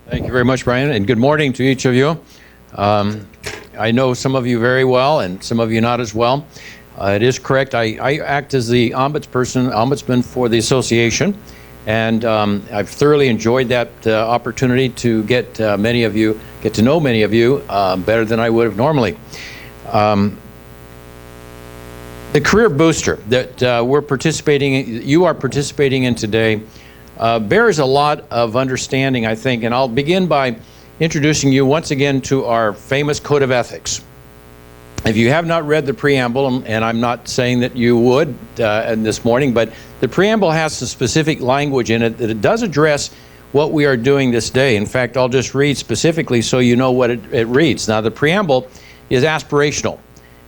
Thank you very much, Brian, and good morning to each of you. I know some of you very well and some of you not as well. It is correct. I act as the ombudsman for the association, and I've thoroughly enjoyed that opportunity to get to know many of you better than I would have normally. The Career Booster that you are participating in today bears a lot of understanding, I think, and I'll begin by introducing you once again to our famous Code of Ethics. If you have not read the preamble, and I'm not saying that you would this morning, but the preamble has some specific language in it that it does address what we are doing this day. In fact, I'll just read specifically so you know what it reads. Now, the preamble is aspirational.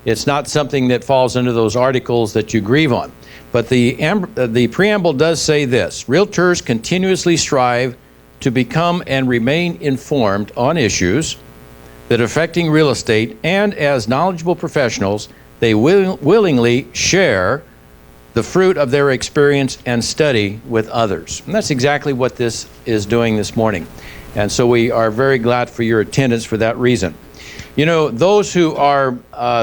It's not something that falls into those articles that you grieve on. But the preamble does say this: Realtors continuously strive to become and remain informed on issues that are affecting real estate, and as knowledgeable professionals, they willingly share the fruit of their experience and study with others. And that's exactly what this is doing this morning. And so we are very glad for your attendance for that reason. You know, those who are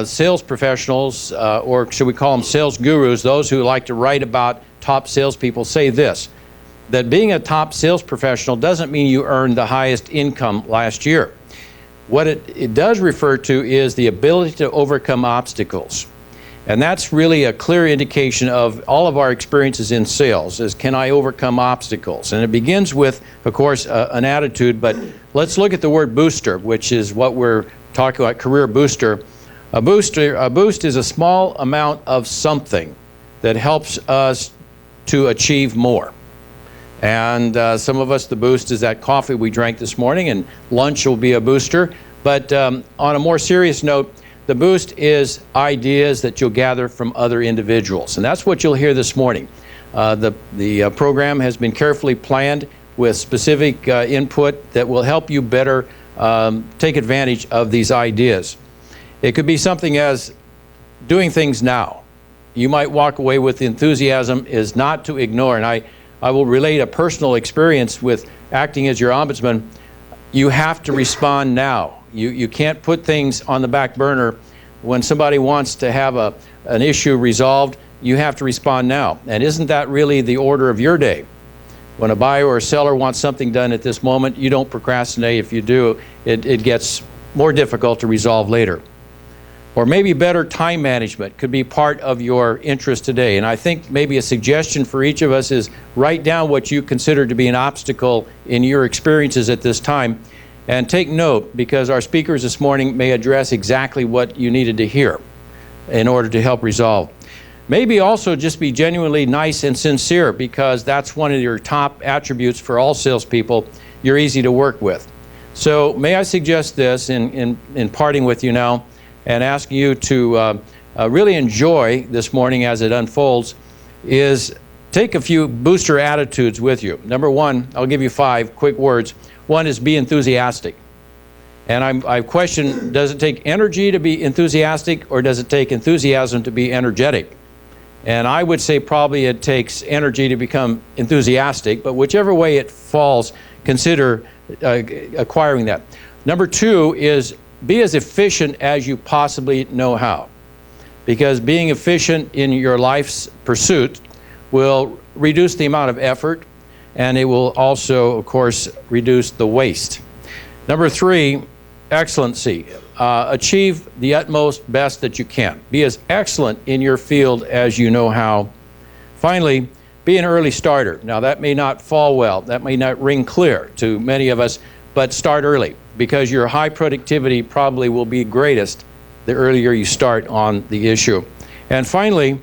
sales professionals, or should we call them sales gurus, those who like to write about top salespeople, say this: that being a top sales professional doesn't mean you earned the highest income last year. What it does refer to is the ability to overcome obstacles. And that's really a clear indication of all of our experiences in sales, is can I overcome obstacles? And it begins with, of course, an attitude, but let's look at the word booster, which is what we're talking about, career booster. A boost is a small amount of something that helps us to achieve more. And some of us, the boost is that coffee we drank this morning, and lunch will be a booster. But on a more serious note, the boost is ideas that you'll gather from other individuals. And that's what you'll hear this morning. The program has been carefully planned with specific input that will help you better take advantage of these ideas. It could be something as doing things now. You might walk away with enthusiasm is not to ignore. And I will relate a personal experience with acting as your ombudsman. You have to respond now. You can't put things on the back burner. When somebody wants to have an issue resolved, you have to respond now. And isn't that really the order of your day? When a buyer or a seller wants something done at this moment, you don't procrastinate. If you do, it gets more difficult to resolve later. Or maybe better time management could be part of your interest today. And I think maybe a suggestion for each of us is write down what you consider to be an obstacle in your experiences at this time. And take note, because our speakers this morning may address exactly what you needed to hear in order to help resolve. Maybe also just be genuinely nice and sincere, because that's one of your top attributes for all salespeople. You're easy to work with. So may I suggest this in parting with you now, and ask you to really enjoy this morning as it unfolds, is take a few booster attitudes with you. Number one, I'll give you 5 quick words. One is be enthusiastic. And I question, does it take energy to be enthusiastic, or does it take enthusiasm to be energetic? And I would say probably it takes energy to become enthusiastic, but whichever way it falls, consider acquiring that. Number 2 is be as efficient as you possibly know how. Because being efficient in your life's pursuit will reduce the amount of effort, and it will also, of course, reduce the waste. Number 3, excellency. Achieve the utmost best that you can. Be as excellent in your field as you know how. Finally, be an early starter. Now, that may not fall well. That may not ring clear to many of us, but start early, because your high productivity probably will be greatest the earlier you start on the issue. And finally,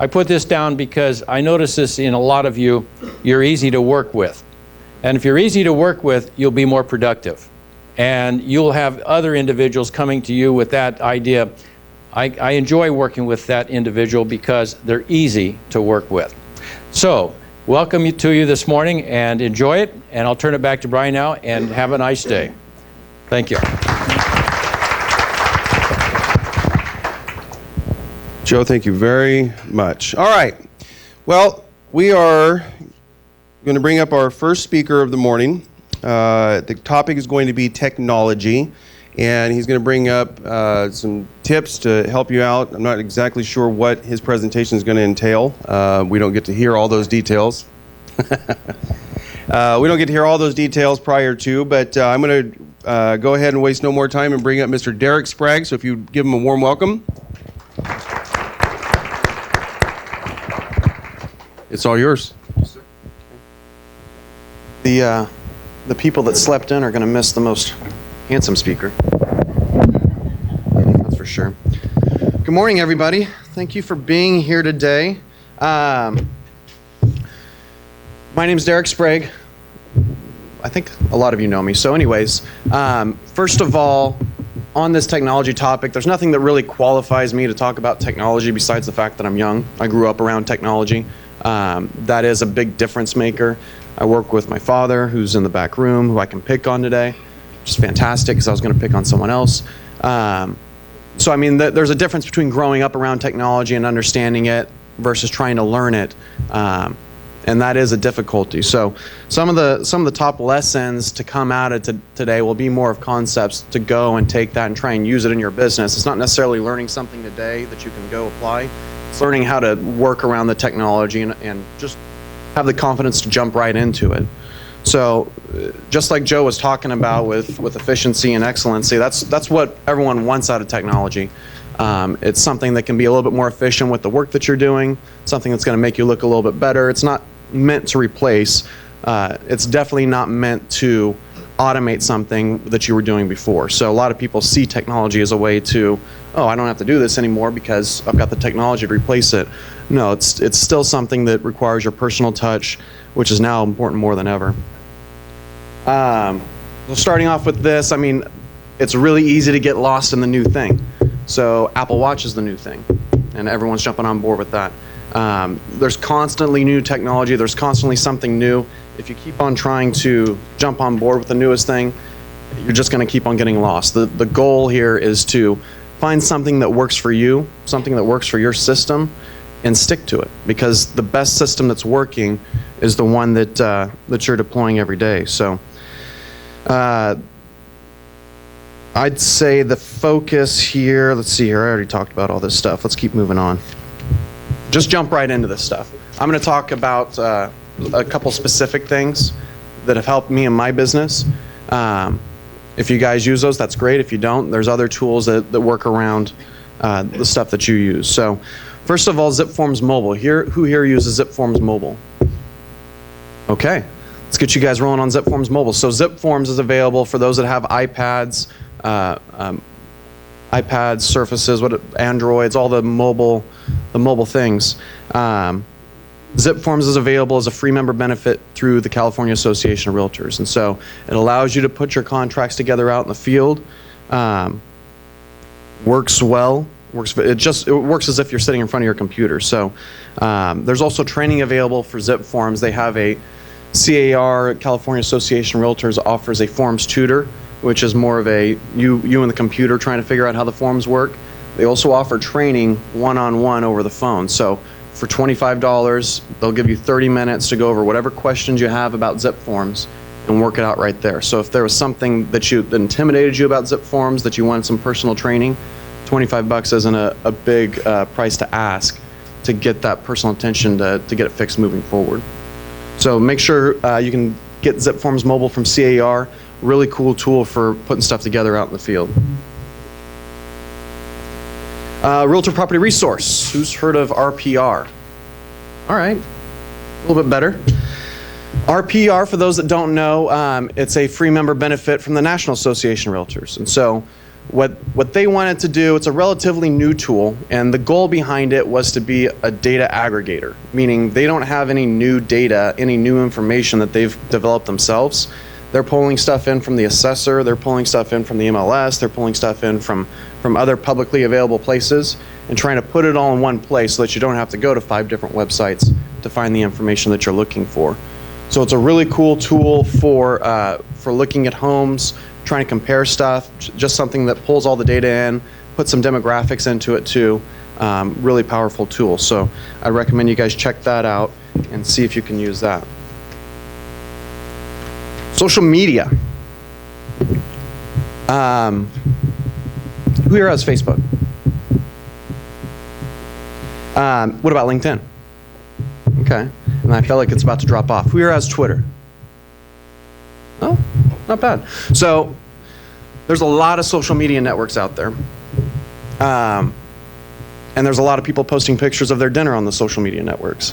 I put this down because I notice this in a lot of you. You're easy to work with. And if you're easy to work with, you'll be more productive. And you'll have other individuals coming to you with that idea. I enjoy working with that individual because they're easy to work with. So, welcome to you this morning, and enjoy it. And I'll turn it back to Brian now, and have a nice day. Thank you. Joe, thank you very much. All right. Well, we are going to bring up our first speaker of the morning. The topic is going to be technology, and he's going to bring up some tips to help you out. I'm not exactly sure what his presentation is going to entail. We don't get to hear all those details. We don't get to hear all those details prior to, but I'm going to go ahead and waste no more time and bring up Mr. Derek Sprague. So if you give him a warm welcome. It's all yours. The people that slept in are going to miss the most handsome speaker. That's for sure. Good morning, everybody. Thank you for being here today. My name's Derek Sprague. I think a lot of you know me. So anyways, first of all, on this technology topic, there's nothing that really qualifies me to talk about technology besides the fact that I'm young. I grew up around technology. That is a big difference maker. I work with my father, who's in the back room, who I can pick on today, which is fantastic because I was going to pick on someone else. So I mean, there's a difference between growing up around technology and understanding it versus trying to learn it, and that is a difficulty. So some of the top lessons to come out of today will be more of concepts to go and take that and try and use it in your business. It's not necessarily learning something today that you can go apply. It's learning how to work around the technology and just have the confidence to jump right into it. So just like Joe was talking about with efficiency and excellency, that's what everyone wants out of technology. It's something that can be a little bit more efficient with the work that you're doing, something that's going to make you look a little bit better. It's not meant to replace. It's definitely not meant to automate something that you were doing before. So a lot of people see technology as a way to, oh, I don't have to do this anymore because I've got the technology to replace it. No, it's still something that requires your personal touch, which is now important more than ever. So starting off with this, I mean, it's really easy to get lost in the new thing. So Apple Watch is the new thing, and everyone's jumping on board with that. There's constantly new technology. There's constantly something new. If you keep on trying to jump on board with the newest thing, you're just going to keep on getting lost. The goal here is to find something that works for you, something that works for your system, and stick to it. Because the best system that's working is the one that you're deploying every day. So I'd say the focus here, let's see here, I already talked about all this stuff. Let's keep moving on. Just jump right into this stuff. I'm going to talk about a couple specific things that have helped me in my business. If you guys use those, that's great. If you don't, there's other tools that work around the stuff that you use. So first of all, ZipForms Mobile. Who here uses ZipForms Mobile? Okay, let's get you guys rolling on ZipForms Mobile. So ZipForms is available for those that have iPads, Surfaces, Androids, all the mobile things. ZipForms is available as a free member benefit through the California Association of Realtors, and so it allows you to put your contracts together out in the field. Works well. It works as if you're sitting in front of your computer. So there's also training available for ZipForms. They have a CAR, California Association of Realtors, offers a forms tutor, which is more of a you and the computer trying to figure out how the forms work. They also offer training one-on-one over the phone. So for $25, they'll give you 30 minutes to go over whatever questions you have about ZipForms and work it out right there. So if there was something that intimidated you about ZipForms, that you wanted some personal training, $25 isn't a big price to ask to get that personal attention to get it fixed moving forward. So make sure you can get ZipForms Mobile from CAR. Really cool tool for putting stuff together out in the field. Realtor Property Resource. Who's heard of RPR? All right, a little bit better. RPR, for those that don't know, it's a free member benefit from the National Association of Realtors. And so what they wanted to do, it's a relatively new tool, and the goal behind it was to be a data aggregator, meaning they don't have any new data, any new information that they've developed themselves. They're pulling stuff in from the assessor, they're pulling stuff in from the MLS, they're pulling stuff in from other publicly available places and trying to put it all in one place so that you don't have to go to 5 different websites to find the information that you're looking for. So it's a really cool tool for looking at homes, trying to compare stuff, just something that pulls all the data in, put some demographics into it too. Really powerful tool. So I recommend you guys check that out and see if you can use that. Social media. Who here has Facebook? What about LinkedIn? Okay. And I feel like it's about to drop off. Who here has Twitter? Oh, not bad. So there's a lot of social media networks out there. And there's a lot of people posting pictures of their dinner on the social media networks.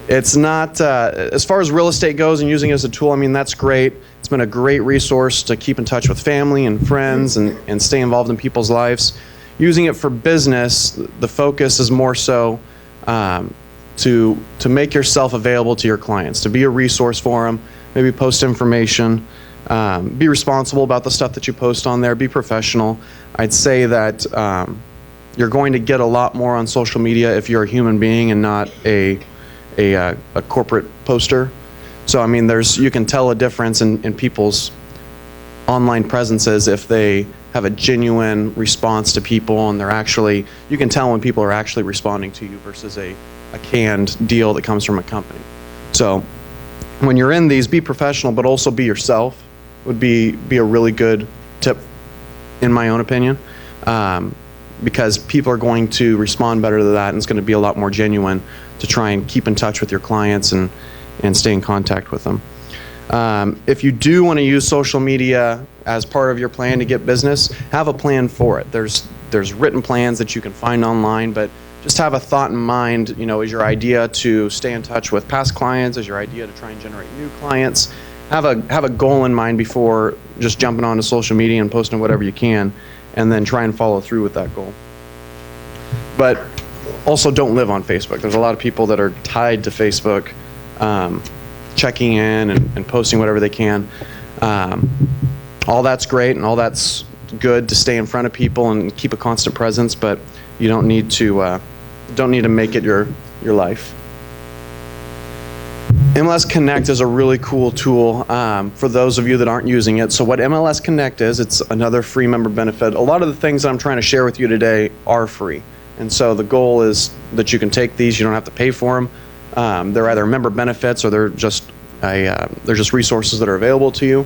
It's not, as far as real estate goes and using it as a tool, I mean, that's great. It's been a great resource to keep in touch with family and friends and stay involved in people's lives. Using it for business, the focus is more so to make yourself available to your clients, to be a resource for them, maybe post information, be responsible about the stuff that you post on there, be professional. I'd say that you're going to get a lot more on social media if you're a human being and not a corporate poster. So I mean, you can tell a difference in people's online presences if they have a genuine response to people and you can tell when people are actually responding to you versus a canned deal that comes from a company. So when you're in these, be professional, but also be yourself would be a really good tip, in my own opinion, because people are going to respond better to that, and it's going to be a lot more genuine to try and keep in touch with your clients and stay in contact with them. If you do want to use social media as part of your plan to get business, have a plan for it. There's written plans that you can find online, but just have a thought in mind. You know, is your idea to stay in touch with past clients? Is your idea to try and generate new clients? Have a goal in mind before just jumping onto social media and posting whatever you can, and then try and follow through with that goal. But also don't live on Facebook. There's a lot of people that are tied to Facebook, checking in and posting whatever they can. All that's great and all that's good to stay in front of people and keep a constant presence, but you don't need to make it your life. MLS Connect is a really cool tool for those of you that aren't using it. So what MLS Connect is, it's another free member benefit. A lot of the things that I'm trying to share with you today are free. And so the goal is that you can take these, you don't have to pay for them. They're either member benefits or they're just resources that are available to you.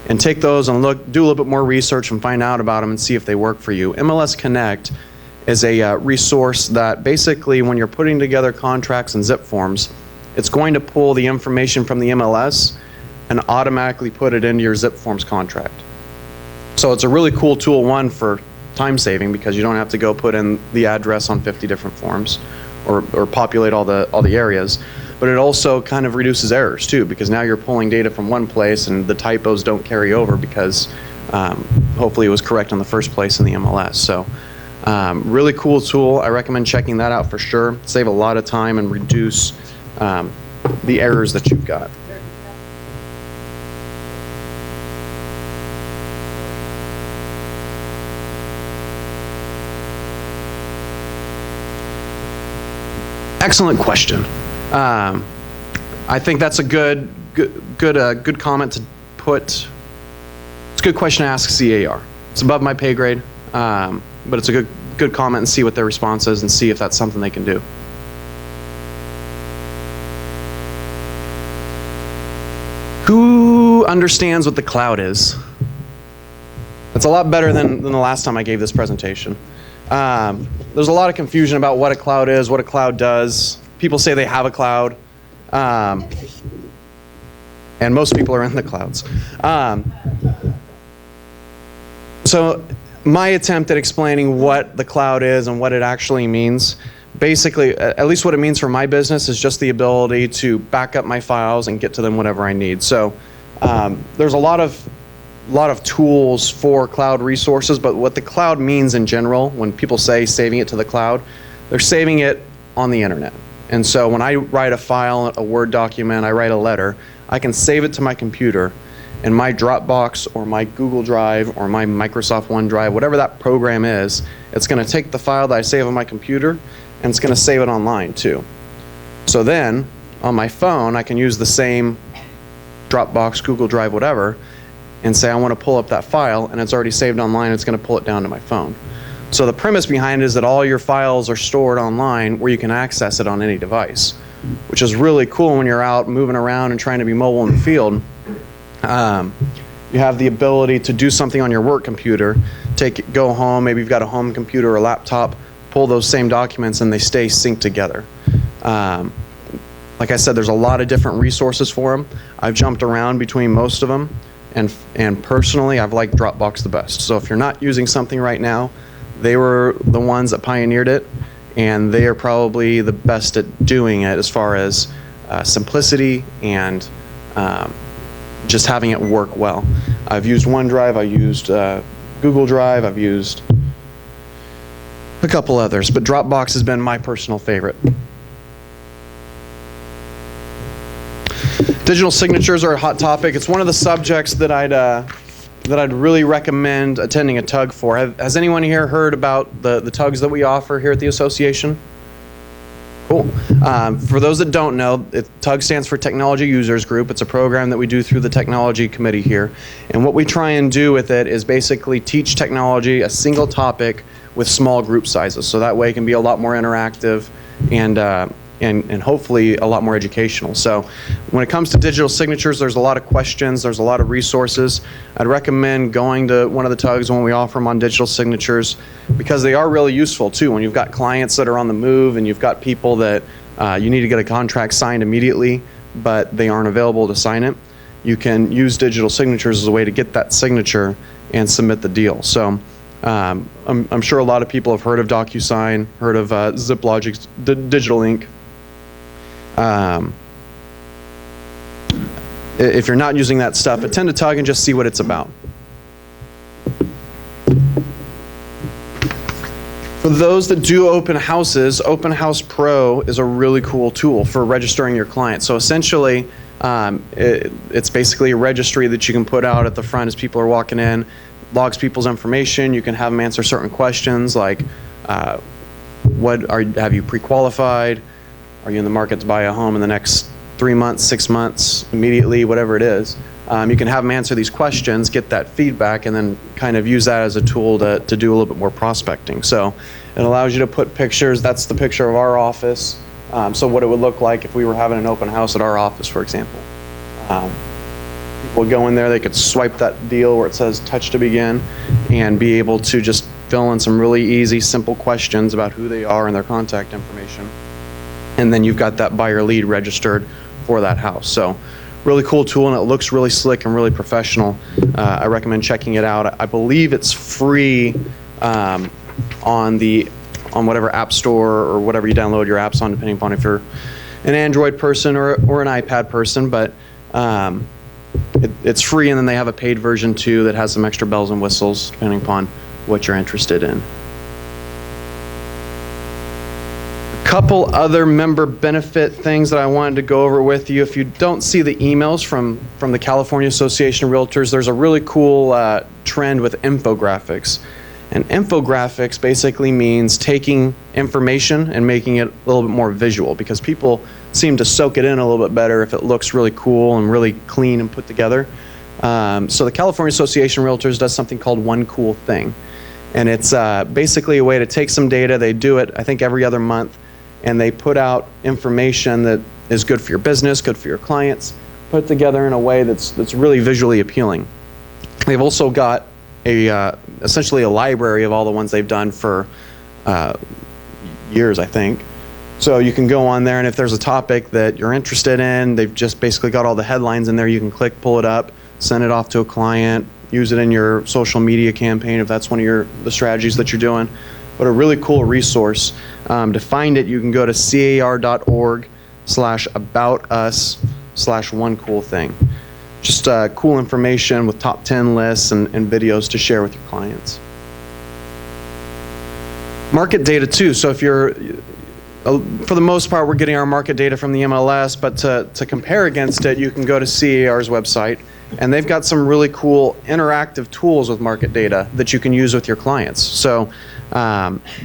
And take those and do a little bit more research and find out about them and see if they work for you. MLS Connect is a resource that basically when you're putting together contracts and zip forms, it's going to pull the information from the MLS and automatically put it into your zip forms contract. So it's a really cool tool, one, for time saving because you don't have to go put in the address on 50 different forms or populate all the areas. But it also kind of reduces errors too, because now you're pulling data from one place and the typos don't carry over because hopefully it was correct in the first place in the MLS. So really cool tool. I recommend checking that out for sure. Save a lot of time and reduce the errors that you've got. Excellent question. I think that's a good comment to put. It's a good question to ask CAR. It's above my pay grade, but it's a good comment and see what their response is and see if that's something they can do. Who understands what the cloud is? That's a lot better than the last time I gave this presentation. There's a lot of confusion about what a cloud is, what a cloud does. People say they have a cloud, and most people are in the clouds. So my attempt at explaining what the cloud is and what it actually means, basically, at least what it means for my business, is just the ability to back up my files and get to them whenever I need. So there's a lot of tools for cloud resources, but what the cloud means in general, when people say saving it to the cloud, they're saving it on the internet. And so when I write a file, a Word document, I write a letter, I can save it to my computer, and my Dropbox or my Google Drive or my Microsoft OneDrive, whatever that program is, it's going to take the file that I save on my computer and it's going to save it online too. So then on my phone, I can use the same Dropbox, Google Drive, whatever, and say I want to pull up that file, and it's already saved online, it's going to pull it down to my phone. So the premise behind it is that all your files are stored online where you can access it on any device, which is really cool when you're out moving around and trying to be mobile in the field. You have the ability to do something on your work computer, go home, maybe you've got a home computer or a laptop, pull those same documents and they stay synced together. Like I said, there's a lot of different resources for them. I've jumped around between most of them, and personally, I've liked Dropbox the best. So if you're not using something right now, they were the ones that pioneered it, and they are probably the best at doing it as far as simplicity and just having it work well. I've used OneDrive, I've used Google Drive, I've used a couple others, but Dropbox has been my personal favorite. Digital signatures are a hot topic. It's one of the subjects that I'd really recommend attending a TUG for. Has anyone here heard about the TUGs that we offer here at the association? Cool. For those that don't know, TUG stands for Technology Users Group. It's a program that we do through the technology committee here. And what we try and do with it is basically teach technology, a single topic, with small group sizes. So that way it can be a lot more interactive and hopefully a lot more educational. So when it comes to digital signatures, there's a lot of questions, there's a lot of resources. I'd recommend going to one of the TUGs when we offer them on digital signatures, because they are really useful too. When you've got clients that are on the move and you've got people that you need to get a contract signed immediately, but they aren't available to sign it, you can use digital signatures as a way to get that signature and submit the deal. So I'm sure a lot of people have heard of DocuSign, heard of ZipLogic's Digital Ink. If you're not using that stuff, attend a TUG and just see what it's about. For those that do open houses, Open House Pro is a really cool tool for registering your clients. So essentially, it's basically a registry that you can put out at the front as people are walking in, logs people's information. You can have them answer certain questions like, have you pre-qualified? Are you in the market to buy a home in the next 3 months, 6 months, immediately, whatever it is? You can have them answer these questions, get that feedback, and then kind of use that as a tool to do a little bit more prospecting. So it allows you to put pictures. That's the picture of our office. So what it would look like if we were having an open house at our office, for example. People would go in there, they could swipe that deal where it says touch to begin and be able to just fill in some really easy, simple questions about who they are and their contact information. And then you've got that buyer lead registered for that house. So really cool tool, and it looks really slick and really professional. I recommend checking it out. I believe it's free on whatever app store or whatever you download your apps on, depending upon if you're an Android person or an iPad person. But it's free, and then they have a paid version too that has some extra bells and whistles depending upon what you're interested in. Couple other member benefit things that I wanted to go over with you. If you don't see the emails from the California Association of Realtors, there's a really cool trend with infographics. And infographics basically means taking information and making it a little bit more visual, because people seem to soak it in a little bit better if it looks really cool and really clean and put together. So the California Association of Realtors does something called One Cool Thing. And it's basically a way to take some data. They do it, I think, every other month. And they put out information that is good for your business, good for your clients, put together in a way that's really visually appealing. They've also got essentially a library of all the ones they've done for years, I think. So you can go on there, and if there's a topic that you're interested in, they've just basically got all the headlines in there. You can click, pull it up, send it off to a client, use it in your social media campaign if that's one of the strategies that you're doing. But a really cool resource. To find it, you can go to car.org/aboutus/onecoolthing. Just cool information with top 10 lists and videos to share with your clients. Market data too. So if you're, for the most part, we're getting our market data from the MLS, but to compare against it, you can go to CAR's website, and they've got some really cool interactive tools with market data that you can use with your clients. So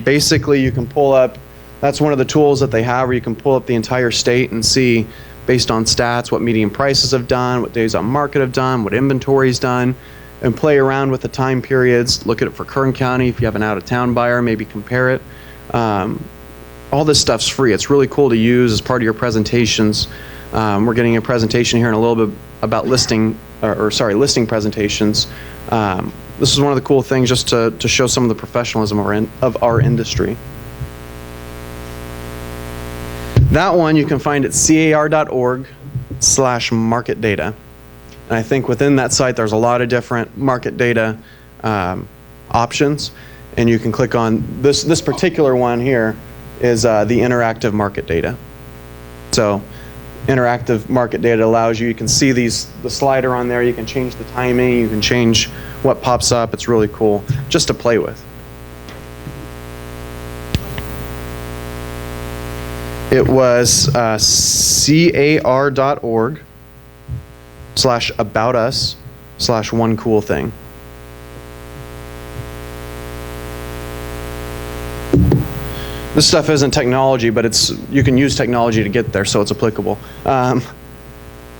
basically you can pull up, that's one of the tools that they have, where you can pull up the entire state and see, based on stats, what median prices have done, what days on market have done, what inventory's done, and play around with the time periods, look at it for Kern County. If you have an out-of-town buyer, maybe compare it. All this stuff's free. It's really cool to use as part of your presentations. We're getting a presentation here in a little bit about listing listing presentations. This is one of the cool things just to show some of the professionalism of our industry. That one you can find at car.org/market data. And I think within that site there's a lot of different market data options. And you can click on this particular one here is the interactive market data. So interactive market data allows you can see the slider on there, you can change the timing, you can change what pops up. It's really cool just to play with. It was car.org/aboutus/one-cool-thing. This stuff isn't technology, but you can use technology to get there, so it's applicable.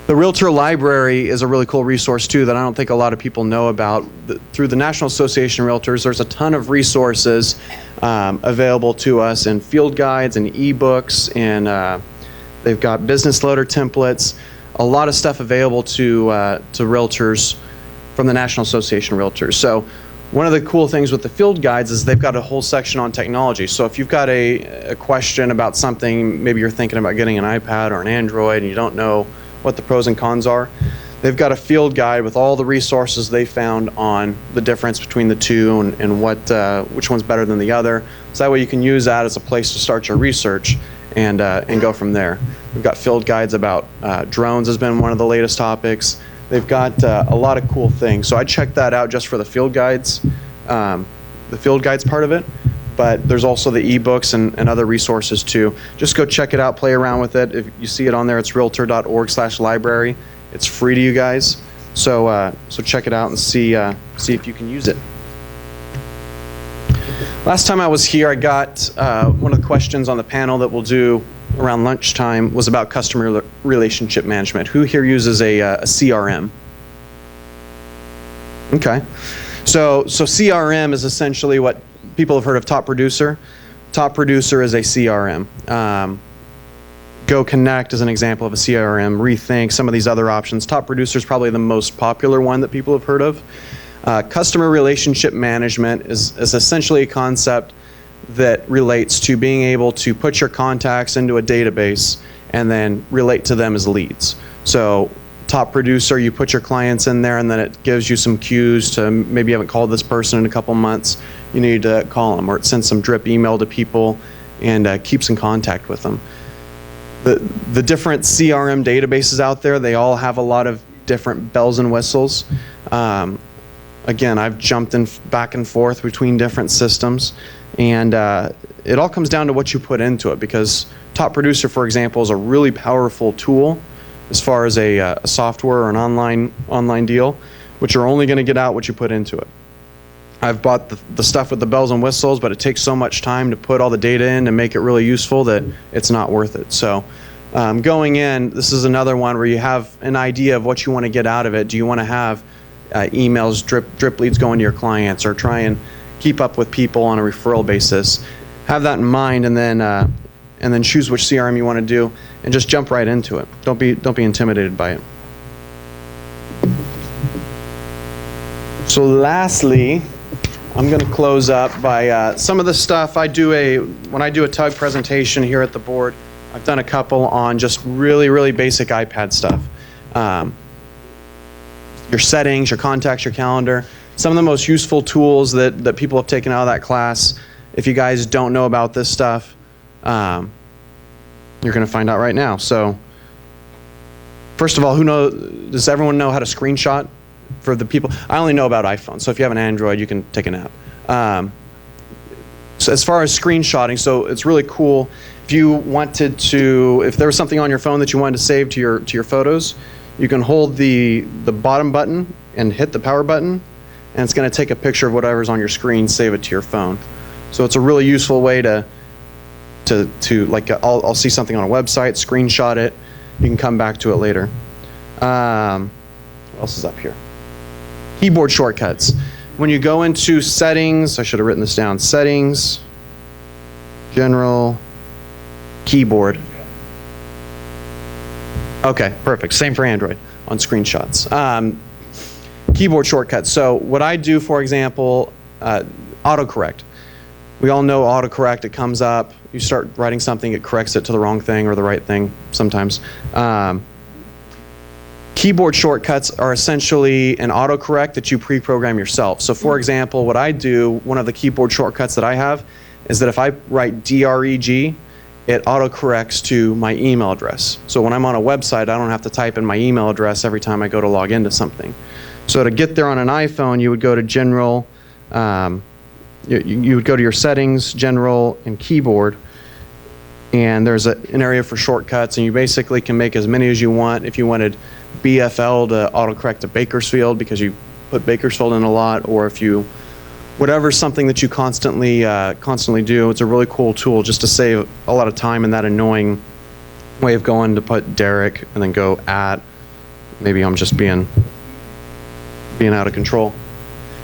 The Realtor Library is a really cool resource too that I don't think a lot of people know about. Through the National Association of Realtors, there's a ton of resources available to us in field guides and ebooks, and they've got business loader templates, a lot of stuff available to realtors from the National Association of Realtors. So one of the cool things with the field guides is they've got a whole section on technology. So if you've got a question about something, maybe you're thinking about getting an iPad or an Android and you don't know what the pros and cons are, they've got a field guide with all the resources they found on the difference between the two and which one's better than the other. So that way you can use that as a place to start your research and go from there. We've got field guides about drones has been one of the latest topics. They've got a lot of cool things. So I checked that out just for the field guides part of it. But there's also the ebooks and other resources too. Just go check it out, play around with it. If you see it on there, it's realtor.org/library. It's free to you guys. So check it out and see if you can use it. Last time I was here, I got one of the questions on the panel that we'll do around lunchtime was about customer relationship management. Who here uses a CRM? Okay. So CRM is essentially what people have heard of Top Producer. Top Producer is a CRM. Go Connect is an example of a CRM. Rethink, some of these other options. Top Producer is probably the most popular one that people have heard of. Customer relationship management is essentially a concept that relates to being able to put your contacts into a database and then relate to them as leads. So Top Producer, you put your clients in there and then it gives you some cues to maybe you haven't called this person in a couple months, you need to call them, or it sends some drip email to people and keeps in contact with them. The different CRM databases out there, they all have a lot of different bells and whistles. Again, I've jumped back and forth between different systems, and it all comes down to what you put into it, because Top Producer, for example, is a really powerful tool as far as a software or an online deal, which you're only going to get out what you put into it. I've bought the stuff with the bells and whistles, but it takes so much time to put all the data in and make it really useful that it's not worth it. So going in, this is another one where you have an idea of what you want to get out of it. Do you want to have emails, drip leads going to your clients, or try and keep up with people on a referral basis? Have that in mind, and then choose which CRM you want to do, and just jump right into it. Don't be intimidated by it. So lastly, I'm going to close up by some of the stuff when I do a TUG presentation here at the board. I've done a couple on just really basic iPad stuff. Your settings, your contacts, your calendar. Some of the most useful tools that people have taken out of that class. If you guys don't know about this stuff, you're going to find out right now. So first of all, does everyone know how to screenshot? For the people, I only know about iPhone, so if you have an Android, you can take a nap. So as far as screenshotting, so it's really cool. If you wanted to, if there was something on your phone that you wanted to save to your photos, you can hold the bottom button and hit the power button, and it's going to take a picture of whatever's on your screen, save it to your phone. So it's a really useful way to like, I'll see something on a website, screenshot it, you can come back to it later. What else is up here? Keyboard shortcuts. When you go into settings, I should have written this down, settings, general, keyboard. Okay, perfect. Same for Android on screenshots. Keyboard shortcuts. So what I do, for example, autocorrect. We all know autocorrect. It comes up, you start writing something, it corrects it to the wrong thing or the right thing sometimes. Keyboard shortcuts are essentially an autocorrect that you pre-program yourself. So for example, what I do, one of the keyboard shortcuts that I have is that if I write DREG, it autocorrects to my email address. So when I'm on a website, I don't have to type in my email address every time I go to log into something. So to get there on an iPhone, you would go to General, you would go to your settings, General, and Keyboard, and there's an area for shortcuts, and you basically can make as many as you want. If you wanted BFL to autocorrect to Bakersfield because you put Bakersfield in a lot, or if you, whatever, something that you constantly do, it's a really cool tool just to save a lot of time in that annoying way of going to put Derek and then go at, maybe I'm just being out of control.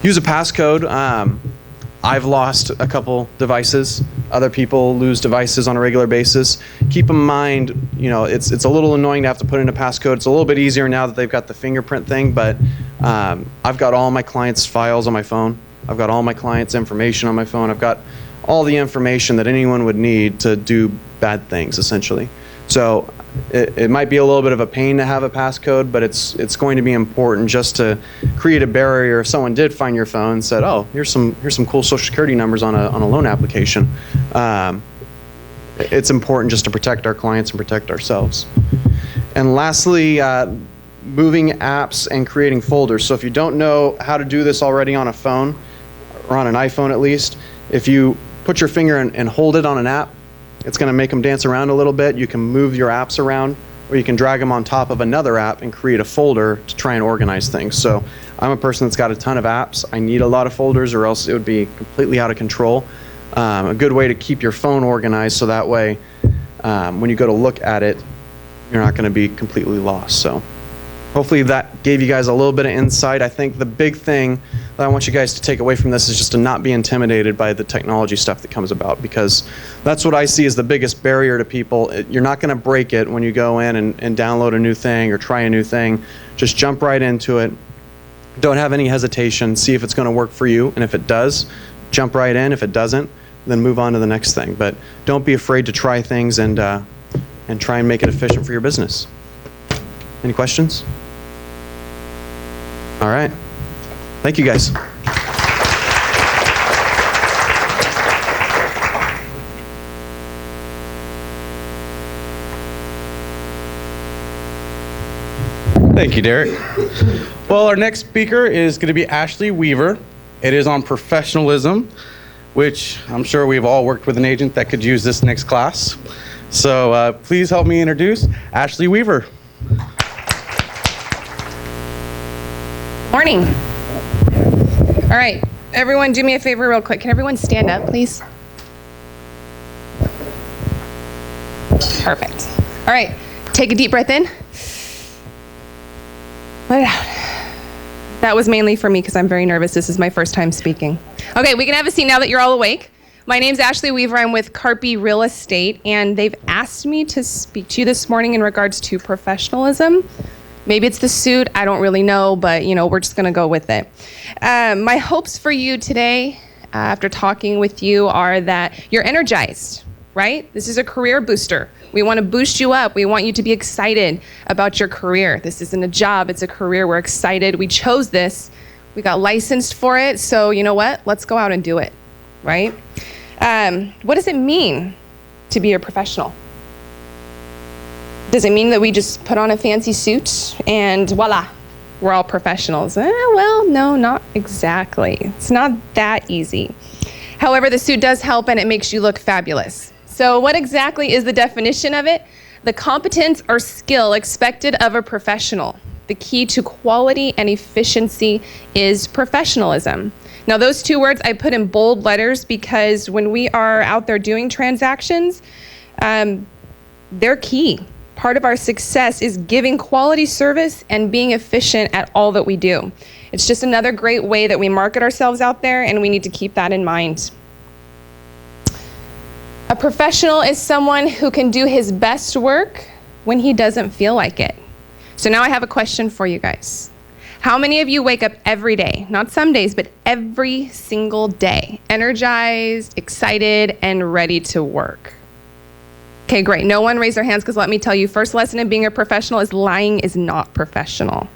Use a passcode. I've lost a couple devices. Other people lose devices on a regular basis. Keep in mind, you know, it's a little annoying to have to put in a passcode. It's a little bit easier now that they've got the fingerprint thing, but I've got all my clients' files on my phone. I've got all my clients' information on my phone. I've got all the information that anyone would need to do bad things, essentially. So it might be a little bit of a pain to have a passcode, but it's going to be important just to create a barrier. If someone did find your phone and said, "Oh, here's some cool Social Security numbers on a loan application," it's important just to protect our clients and protect ourselves. And lastly, moving apps and creating folders. So if you don't know how to do this already on a phone, or on an iPhone at least, if you put your finger and hold it on an app, it's going to make them dance around a little bit. You can move your apps around, or you can drag them on top of another app and create a folder to try and organize things. So I'm a person that's got a ton of apps. I need a lot of folders, or else it would be completely out of control. A good way to keep your phone organized, so that way when you go to look at it, you're not going to be completely lost. So hopefully that gave you guys a little bit of insight. I think the big thing that I want you guys to take away from this is just to not be intimidated by the technology stuff that comes about, because that's what I see as the biggest barrier to people. You're not going to break it when you go in and download a new thing or try a new thing. Just jump right into it. Don't have any hesitation. See if it's going to work for you, and if it does, jump right in. If it doesn't, then move on to the next thing. But don't be afraid to try things and try and make it efficient for your business. Any questions? All right. Thank you, guys. Thank you, Derek. Well, our next speaker is going to be Ashley Weaver. It is on professionalism, which I'm sure we've all worked with an agent that could use this next class. So please help me introduce Ashley Weaver. Morning. All right, everyone do me a favor real quick. Can everyone stand up, please? Perfect. All right, take a deep breath in. Let it out. That was mainly for me because I'm very nervous. This is my first time speaking. Okay, we can have a seat now that you're all awake. My name's Ashley Weaver. I'm with Carpy Real Estate, and they've asked me to speak to you this morning in regards to professionalism. Maybe it's the suit, I don't really know, but you know, we're just gonna go with it. My hopes for you today, after talking with you, are that you're energized, right? This is a career booster. We wanna boost you up. We want you to be excited about your career. This isn't a job, it's a career. We're excited, we chose this, we got licensed for it, so you know what? Let's go out and do it, right? What does it mean to be a professional? Does it mean that we just put on a fancy suit and voila, we're all professionals? Well, no, not exactly. It's not that easy. However, the suit does help and it makes you look fabulous. So what exactly is the definition of it? The competence or skill expected of a professional. The key to quality and efficiency is professionalism. Now, those two words I put in bold letters because when we are out there doing transactions, they're key. Part of our success is giving quality service and being efficient at all that we do. It's just another great way that we market ourselves out there, and we need to keep that in mind. A professional is someone who can do his best work when he doesn't feel like it. So now I have a question for you guys. How many of you wake up every day, not some days, but every single day, energized, excited, and ready to work? Okay, great. No one raised their hands, because let me tell you, first lesson in being a professional is lying is not professional.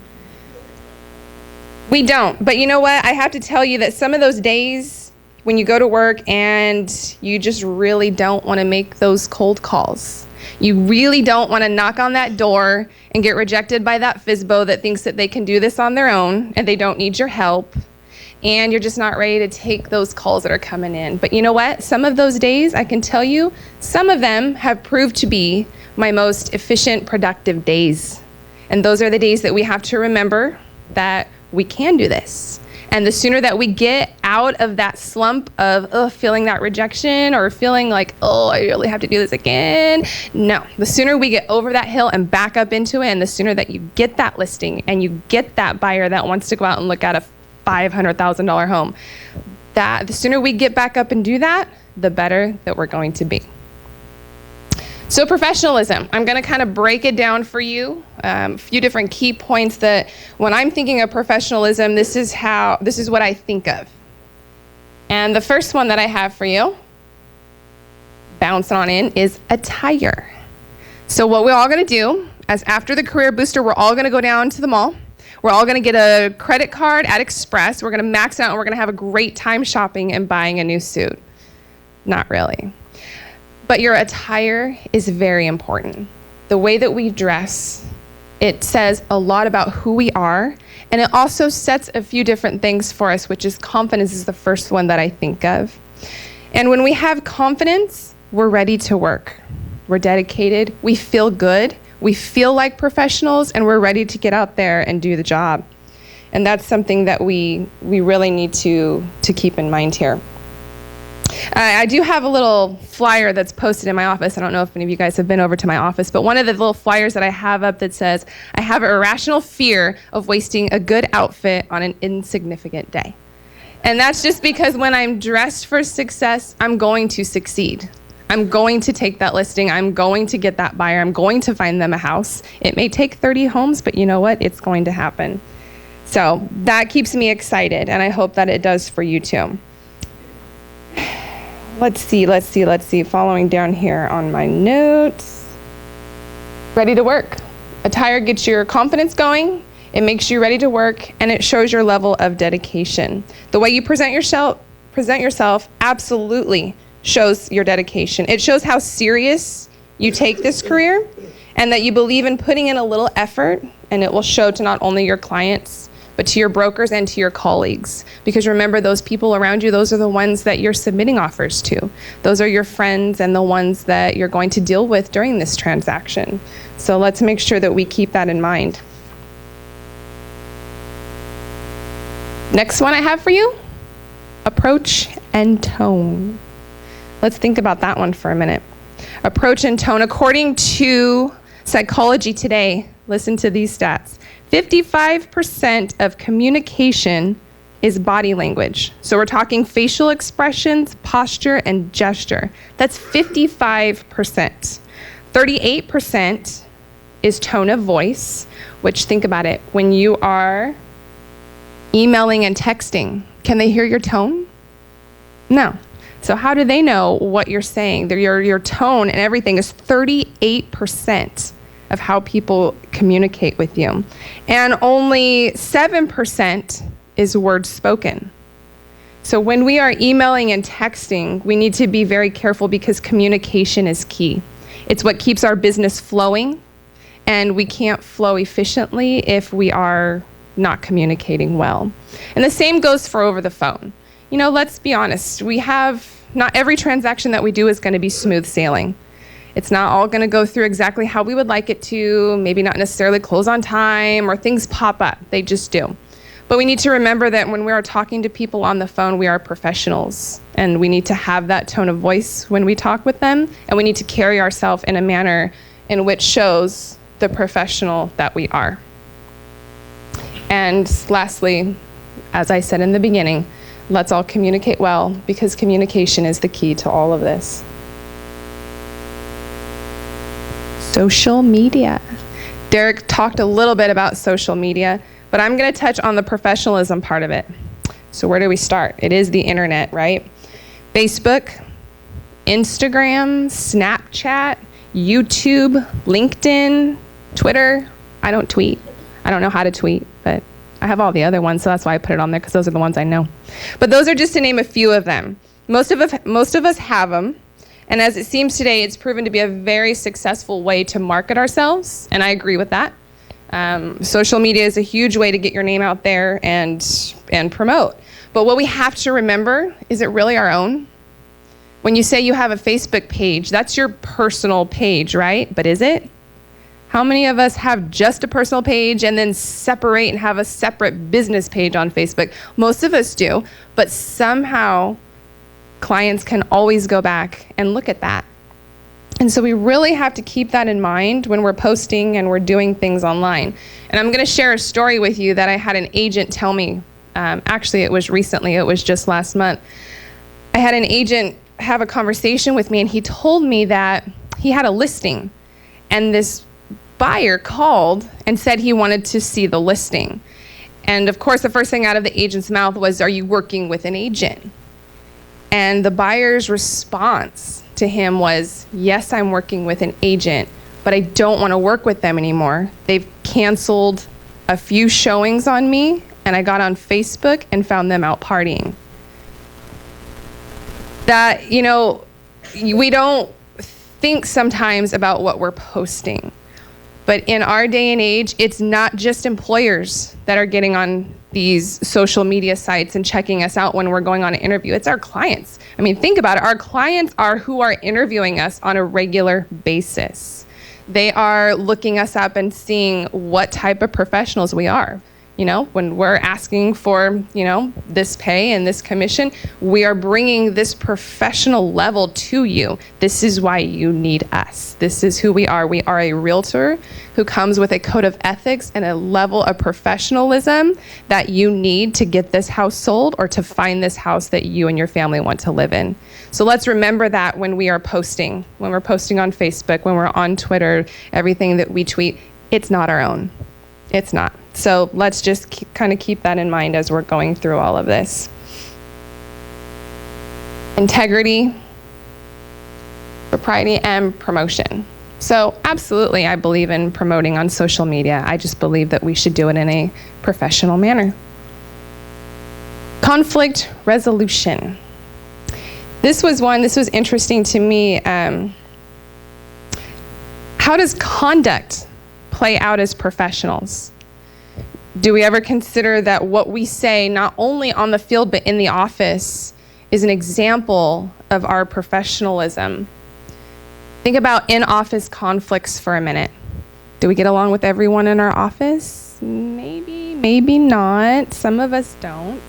We don't. But you know what? I have to tell you that some of those days when you go to work and you just really don't want to make those cold calls, you really don't want to knock on that door and get rejected by that FSBO that thinks that they can do this on their own and they don't need your help, and you're just not ready to take those calls that are coming in. But you know what? Some of those days, I can tell you, some of them have proved to be my most efficient, productive days. And those are the days that we have to remember that we can do this. And the sooner that we get out of that slump of feeling that rejection or feeling like, oh, I really have to do this again. No, the sooner we get over that hill and back up into it, and the sooner that you get that listing and you get that buyer that wants to go out and look at a $500,000 home, the sooner we get back up and do that, the better that we're going to be. So professionalism, I'm going to kind of break it down for you. A few different key points that when I'm thinking of professionalism, this is what I think of. And the first one that I have for you, bouncing on in, is attire. So what we're all going to do, as after the Career Booster, we're all going to go down to the mall. We're all going to get a credit card at Express. We're going to max out, and we're going to have a great time shopping and buying a new suit. Not really. But your attire is very important. The way that we dress, it says a lot about who we are, and it also sets a few different things for us, which is confidence is the first one that I think of. And when we have confidence, we're ready to work. We're dedicated, we feel good, we feel like professionals, and we're ready to get out there and do the job. And that's something that we really need to keep in mind here. I do have a little flyer that's posted in my office. I don't know if any of you guys have been over to my office, but one of the little flyers that I have up that says, I have an irrational fear of wasting a good outfit on an insignificant day. And that's just because when I'm dressed for success, I'm going to succeed. I'm going to take that listing. I'm going to get that buyer. I'm going to find them a house. It may take 30 homes, but you know what? It's going to happen. So that keeps me excited, and I hope that it does for you too. Let's see. Following down here on my notes. Ready to work. Attire gets your confidence going, it makes you ready to work, and it shows your level of dedication. The way you present yourself absolutely shows your dedication. It shows how serious you take this career and that you believe in putting in a little effort, and it will show to not only your clients, but to your brokers and to your colleagues. Because remember, those people around you, those are the ones that you're submitting offers to. Those are your friends and the ones that you're going to deal with during this transaction. So let's make sure that we keep that in mind. Next one I have for you, approach and tone. Let's think about that one for a minute. Approach and tone. According to Psychology Today, listen to these stats. 55% of communication is body language. So we're talking facial expressions, posture, and gesture. That's 55%. 38% is tone of voice, which, think about it, when you are emailing and texting, can they hear your tone? No. So how do they know what you're saying? Your tone and everything is 38% of how people communicate with you. And only 7% is words spoken. So when we are emailing and texting, we need to be very careful because communication is key. It's what keeps our business flowing, and we can't flow efficiently if we are not communicating well. And the same goes for over the phone. You know, let's be honest, not every transaction that we do is going to be smooth sailing. It's not all going to go through exactly how we would like it to, maybe not necessarily close on time, or things pop up. They just do. But we need to remember that when we are talking to people on the phone, we are professionals, and we need to have that tone of voice when we talk with them, and we need to carry ourselves in a manner in which shows the professional that we are. And lastly, as I said in the beginning, let's all communicate well, because communication is the key to all of this. Social media. Derek talked a little bit about social media, but I'm going to touch on the professionalism part of it. So where do we start? It is the internet, right? Facebook, Instagram, Snapchat, YouTube, LinkedIn, Twitter. I don't tweet. I don't know how to tweet, but I have all the other ones, so that's why I put it on there, because those are the ones I know. But those are just to name a few of them. Most of us have them, and as it seems today, it's proven to be a very successful way to market ourselves, and I agree with that. Social media is a huge way to get your name out there and promote. But what we have to remember, is it really our own? When you say you have a Facebook page, that's your personal page, right? But is it? How many of us have just a personal page and then separate and have a separate business page on Facebook? Most of us do, but somehow clients can always go back and look at that. And so we really have to keep that in mind when we're posting and we're doing things online. And I'm going to share a story with you that I had an agent tell me. Actually, it was recently. It was just last month. I had an agent have a conversation with me, and he told me that he had a listing, and this buyer called and said he wanted to see the listing. And of course, the first thing out of the agent's mouth was, "Are you working with an agent?" And the buyer's response to him was, "Yes, I'm working with an agent, but I don't want to work with them anymore. They've canceled a few showings on me, and I got on Facebook and found them out partying." That, we don't think sometimes about what we're posting. But in our day and age, it's not just employers that are getting on these social media sites and checking us out when we're going on an interview. It's our clients. I mean, think about it. Our clients are who are interviewing us on a regular basis. They are looking us up and seeing what type of professionals we are. When we're asking for, this pay and this commission, we are bringing this professional level to you. This is why you need us. This is who we are. We are a realtor who comes with a code of ethics and a level of professionalism that you need to get this house sold or to find this house that you and your family want to live in. So let's remember that when we are posting, when we're posting on Facebook, when we're on Twitter, everything that we tweet, it's not our own. It's not. So let's just keep that in mind as we're going through all of this. Integrity, propriety, and promotion. So absolutely, I believe in promoting on social media. I just believe that we should do it in a professional manner. Conflict resolution. This was interesting to me. How does conduct play out as professionals? Do we ever consider that what we say, not only on the field but in the office, is an example of our professionalism? Think about in-office conflicts for a minute. Do we get along with everyone in our office? Maybe, maybe not. Some of us don't.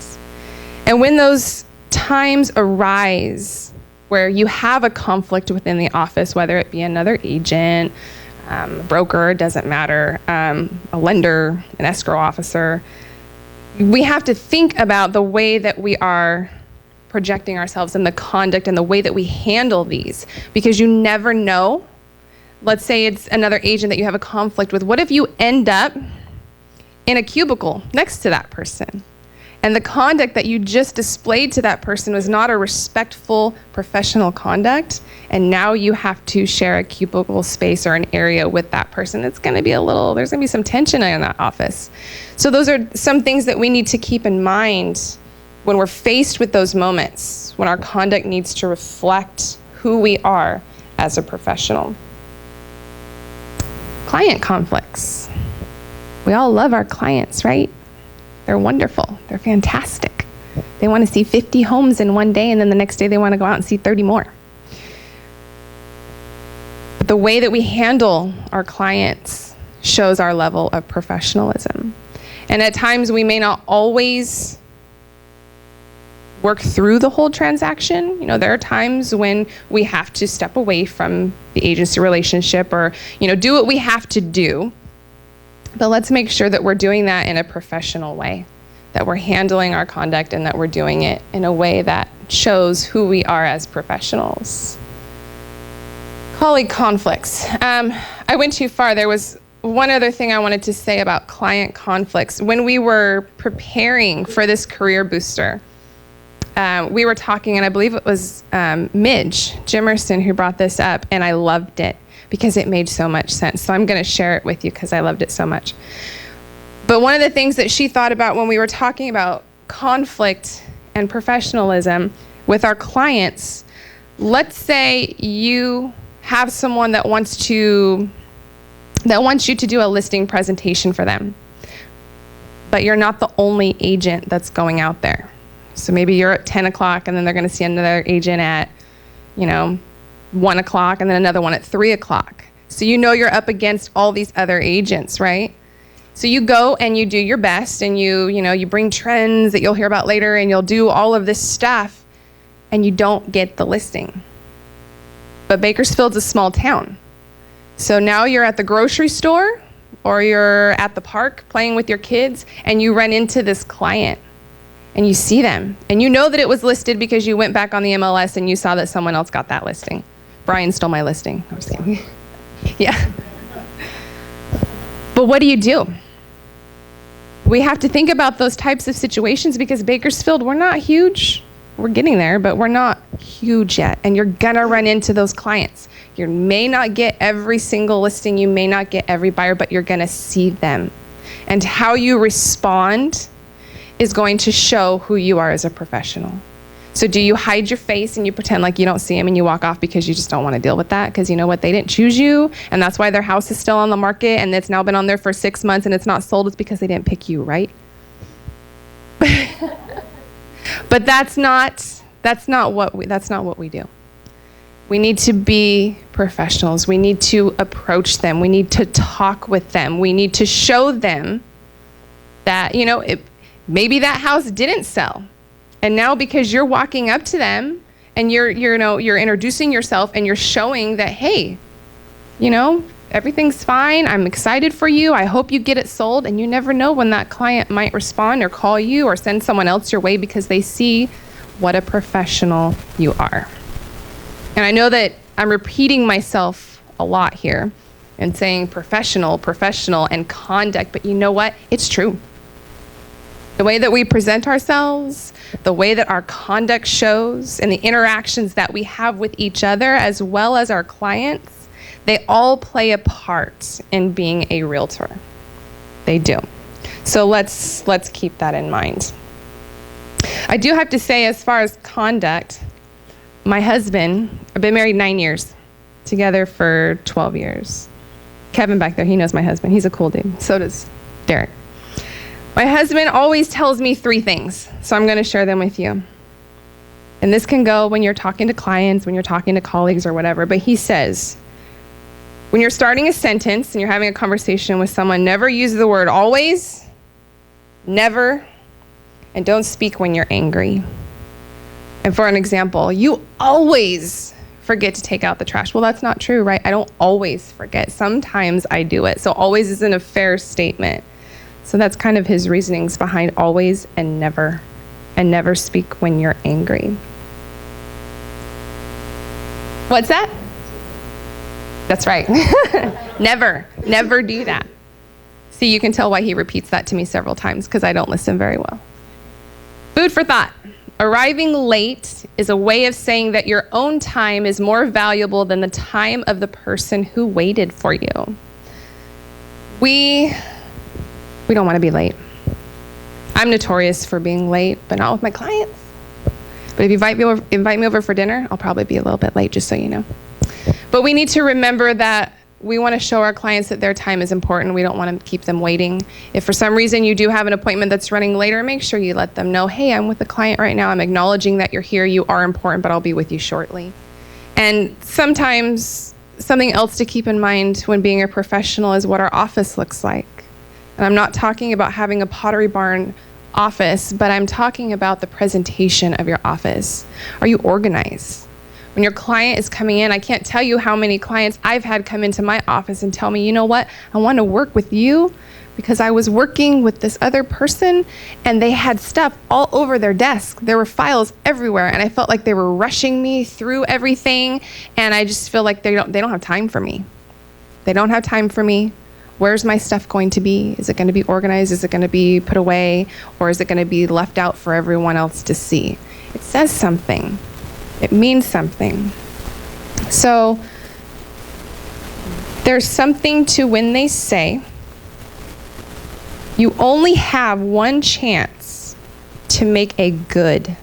And when those times arise where you have a conflict within the office, whether it be another agent, a broker, doesn't matter, a lender, an escrow officer, we have to think about the way that we are projecting ourselves and the conduct and the way that we handle these, because you never know. Let's say it's another agent that you have a conflict with. What if you end up in a cubicle next to that person? And the conduct that you just displayed to that person was not a respectful professional conduct, and now you have to share a cubicle space or an area with that person. It's going to be there's going to be some tension in that office. So those are some things that we need to keep in mind when we're faced with those moments, when our conduct needs to reflect who we are as a professional. Client conflicts. We all love our clients, right? They're wonderful. They're fantastic. They want to see 50 homes in one day, and then the next day they want to go out and see 30 more. But the way that we handle our clients shows our level of professionalism. And at times we may not always work through the whole transaction. There are times when we have to step away from the agency relationship or, do what we have to do. But let's make sure that we're doing that in a professional way, that we're handling our conduct and that we're doing it in a way that shows who we are as professionals. Colleague conflicts. I went too far. There was one other thing I wanted to say about client conflicts. When we were preparing for this career booster, we were talking, and I believe it was Midge Jimerson who brought this up, and I loved it because it made so much sense. So I'm going to share it with you because I loved it so much. But one of the things that she thought about when we were talking about conflict and professionalism with our clients, let's say you have someone that wants you to do a listing presentation for them, but you're not the only agent that's going out there. So maybe you're at 10 o'clock and then they're going to see another agent at, 1 o'clock and then another one at 3 o'clock. So you're up against all these other agents, right? So you go and you do your best and you bring trends that you'll hear about later and you'll do all of this stuff and you don't get the listing. But Bakersfield's a small town. So now you're at the grocery store or you're at the park playing with your kids and you run into this client and you see them and you know that it was listed because you went back on the MLS and you saw that someone else got that listing. Brian stole my listing. I'm just kidding. Yeah. But what do? We have to think about those types of situations because Bakersfield, we're not huge. We're getting there, but we're not huge yet. And you're going to run into those clients. You may not get every single listing. You may not get every buyer, but you're going to see them. And how you respond is going to show who you are as a professional. So do you hide your face and you pretend like you don't see them and you walk off because you just don't want to deal with that? Because you know what? They didn't choose you, and that's why their house is still on the market and it's now been on there for 6 months and it's not sold. It's because they didn't pick you, right? But that's not what we do. We need to be professionals. We need to approach them. We need to talk with them. We need to show them that, maybe that house didn't sell. And now because you're walking up to them and you're introducing yourself and you're showing that, hey, everything's fine. I'm excited for you. I hope you get it sold. And you never know when that client might respond or call you or send someone else your way because they see what a professional you are. And I know that I'm repeating myself a lot here and saying professional, and conduct, but you know what? It's true. The way that we present ourselves, the way that our conduct shows, and the interactions that we have with each other as well as our clients, they all play a part in being a realtor. They do. So let's keep that in mind. I do have to say, as far as conduct, my husband, I've been married 9 years, together for 12 years. Kevin back there, he knows my husband. He's a cool dude. So does Derek. My husband always tells me 3 things, so I'm going to share them with you. And this can go when you're talking to clients, when you're talking to colleagues or whatever, but he says, when you're starting a sentence and you're having a conversation with someone, never use the word always, never, and don't speak when you're angry. And for an example, you always forget to take out the trash. Well, that's not true, right? I don't always forget. Sometimes I do it. So always isn't a fair statement. So that's kind of his reasonings behind always and never speak when you're angry. What's that? That's right. Never do that. See, you can tell why he repeats that to me several times because I don't listen very well. Food for thought. Arriving late is a way of saying that your own time is more valuable than the time of the person who waited for you. We don't want to be late. I'm notorious for being late, but not with my clients. But if you invite me over for dinner, I'll probably be a little bit late, just so you know. But we need to remember that we want to show our clients that their time is important. We don't want to keep them waiting. If for some reason you do have an appointment that's running later, make sure you let them know, hey, I'm with the client right now. I'm acknowledging that you're here. You are important, but I'll be with you shortly. And sometimes something else to keep in mind when being a professional is what our office looks like. And I'm not talking about having a Pottery Barn office, but I'm talking about the presentation of your office. Are you organized? When your client is coming in, I can't tell you how many clients I've had come into my office and tell me, you know what, I want to work with you because I was working with this other person and they had stuff all over their desk. There were files everywhere and I felt like they were rushing me through everything and I just feel like they don't have time for me. They don't have time for me. Where's my stuff going to be? Is it going to be organized? Is it going to be put away? Or is it going to be left out for everyone else to see? It says something. It means something. So there's something to when they say, you only have one chance to make a good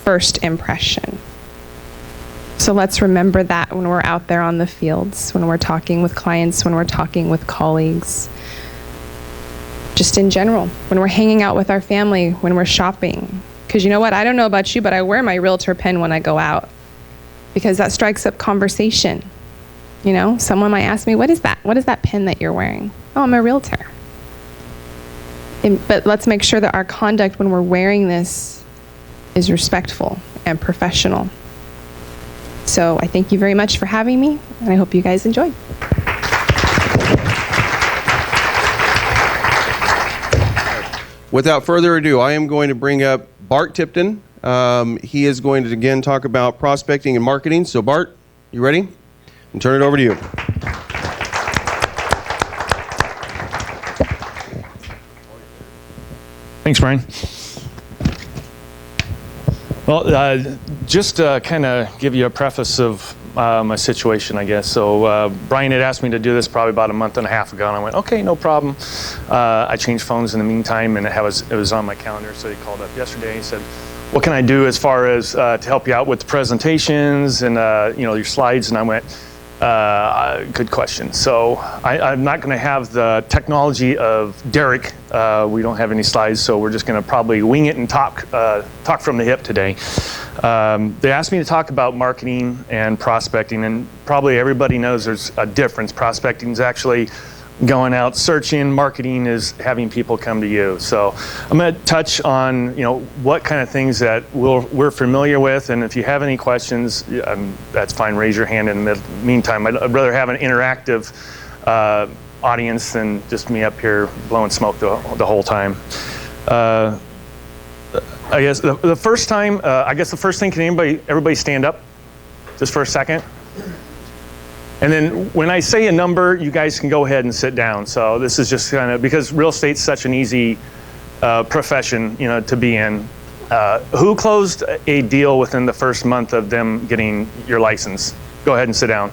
first impression. So let's remember that when we're out there on the fields, when we're talking with clients, when we're talking with colleagues, just in general, when we're hanging out with our family, when we're shopping. Because you know what? I don't know about you, but I wear my Realtor pen when I go out because that strikes up conversation. You know, someone might ask me, what is that? What is that pen that you're wearing? Oh, I'm a Realtor. But let's make sure that our conduct when we're wearing this is respectful and professional. So I thank you very much for having me, and I hope you guys enjoy. Without further ado, I am going to bring up Bart Tipton. He is going to again talk about prospecting and marketing. So Bart, you ready? And turn it over to you. Thanks, Brian. Well, just to kind of give you a preface of my situation, I guess. So Brian had asked me to do this probably about a month and a half ago, and I went, okay, no problem. I changed phones in the meantime, and it was on my calendar, so he called up yesterday. He said, what can I do as far as to help you out with the presentations and your slides? And I went, good question. So I'm not going to have the technology of Derek. We don't have any slides, so we're just going to probably wing it and talk from the hip today. They asked me to talk about marketing and prospecting, and probably everybody knows there's a difference. Prospecting is actually going out searching. Marketing is having people come to you. So I'm going to touch on what kind of things that we're familiar with, and if you have any questions, that's fine. Raise your hand. In the meantime, I'd rather have an interactive audience than just me up here blowing smoke the whole time. I guess the first time, the first thing, can everybody stand up just for a second? And then when I say a number, you guys can go ahead and sit down. So this is just kind of, because real estate's such an easy profession, to be in. Who closed a deal within the first month of them getting your license? Go ahead and sit down.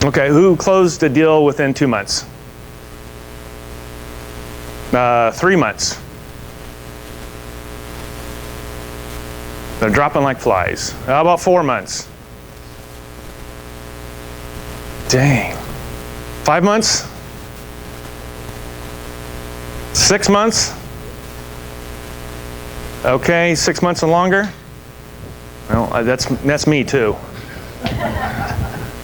Okay, who closed a deal within 2 months? 3 months. They're dropping like flies. How about 4 months? Dang. 5 months? 6 months? Okay, 6 months and longer? Well, that's me too.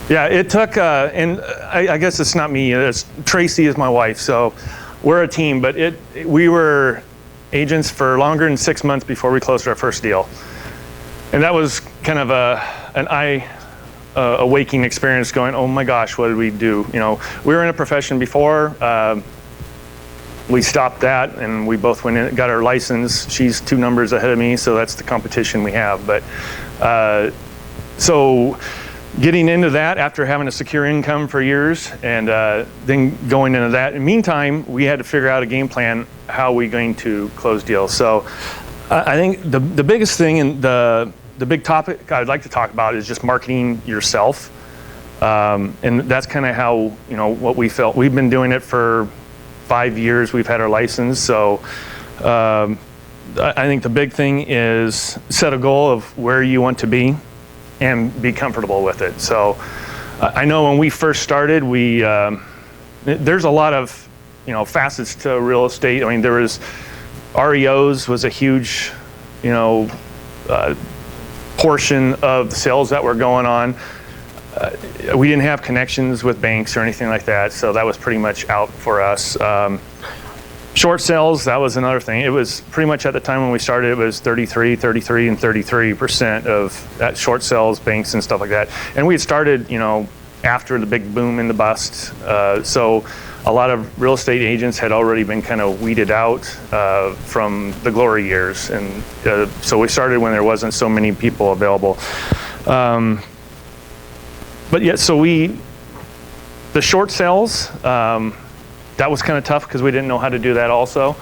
Yeah, it took, and I guess it's not me, Tracy is my wife, so we're a team, but we were agents for longer than 6 months before we closed our first deal. And that was kind of an eye-awakening experience, going, oh my gosh, what did we do? We were in a profession before. We stopped that, and we both went in, got our license. She's 2 numbers ahead of me, so that's the competition we have. But so getting into that after having a secure income for years, and then going into that. In the meantime, we had to figure out a game plan, how we going to close deals. So I think the biggest thing and the big topic I'd like to talk about is just marketing yourself. And that's kind of how, what we felt. We've been doing it for 5 years. We've had our license. So I think the big thing is set a goal of where you want to be and be comfortable with it. So I know when we first started, there's a lot of, facets to real estate. I mean, there was REOs was a huge, portion of the sales that were going on. We didn't have connections with banks or anything like that, so that was pretty much out for us. Short sales, that was another thing. It was pretty much at the time when we started, it was 33, and 33% of that short sales, banks and stuff like that. And we had started, after the big boom and the bust. So a lot of real estate agents had already been kind of weeded out from the glory years. And so we started when there wasn't so many people available. But yeah, so we The short sales, that was kind of tough because we didn't know how to do that also.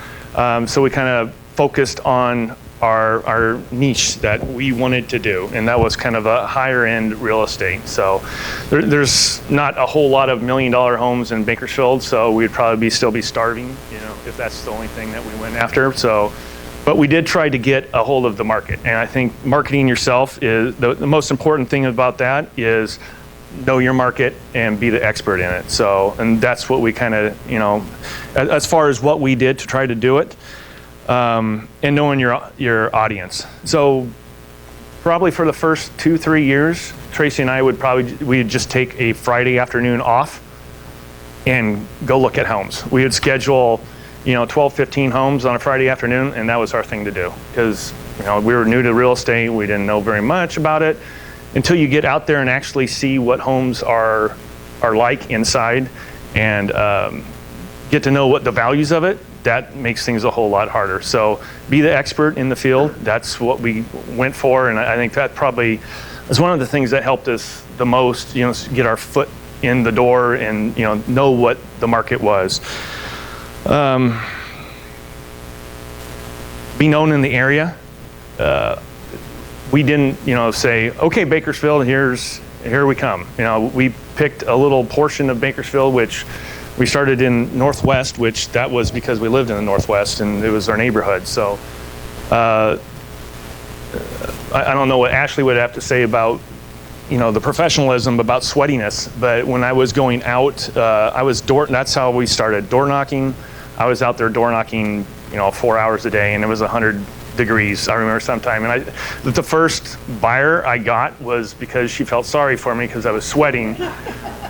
So we kind of focused on our niche that we wanted to do, and that was kind of a higher end real estate. So there's not a whole lot of $1 million homes in Bakersfield, so we'd probably still be starving, you know, if that's the only thing that we went after. So, but we did try to get a hold of the market, and I think marketing yourself is the most important thing about that is know your market and be the expert in it. So, and that's what we kind of, you know, as far as what we did to try to do it. And knowing your audience. So probably for the first 2-3 years, Tracy and I we'd just take a Friday afternoon off and go look at homes. We would schedule, you know, 12-15 homes on a Friday afternoon, and that was our thing to do. Because, you know, we were new to real estate, we didn't know very much about it until you get out there and actually see what homes are like inside and get to know what the values of it. That makes things a whole lot harder. So be the expert in the field. That's what we went for, and I think that probably is one of the things that helped us the most, you know, get our foot in the door and, you know what the market was. Be known in the area. We didn't, you know, say, okay, Bakersfield, here we come. You know, we picked a little portion of Bakersfield, which we started in Northwest, which that was because we lived in the Northwest and it was our neighborhood. So I don't know what Ashley would have to say about, you know, the professionalism about sweatiness, but when I was going out, that's how we started, door knocking. I was out there door knocking, you know, 4 hours a day, and it was 100 degrees, I remember sometime. And the first buyer I got was because she felt sorry for me because I was sweating.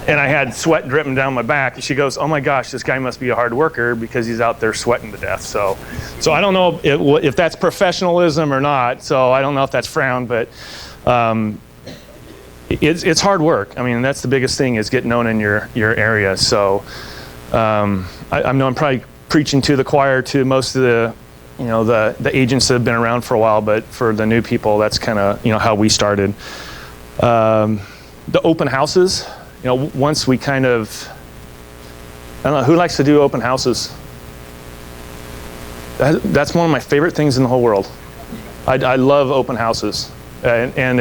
And I had sweat dripping down my back. And she goes, oh my gosh, this guy must be a hard worker because he's out there sweating to death. So I don't know if that's professionalism or not. So I don't know if that's frowned, but it's hard work. I mean, that's the biggest thing is getting known in your area. So I know I'm probably preaching to the choir to most of the, you know, the agents that have been around for a while, but for the new people, that's kind of, you know, how we started. The open houses. You know, once we kind of, I don't know, who likes to do open houses? That's one of my favorite things in the whole world. I love open houses. And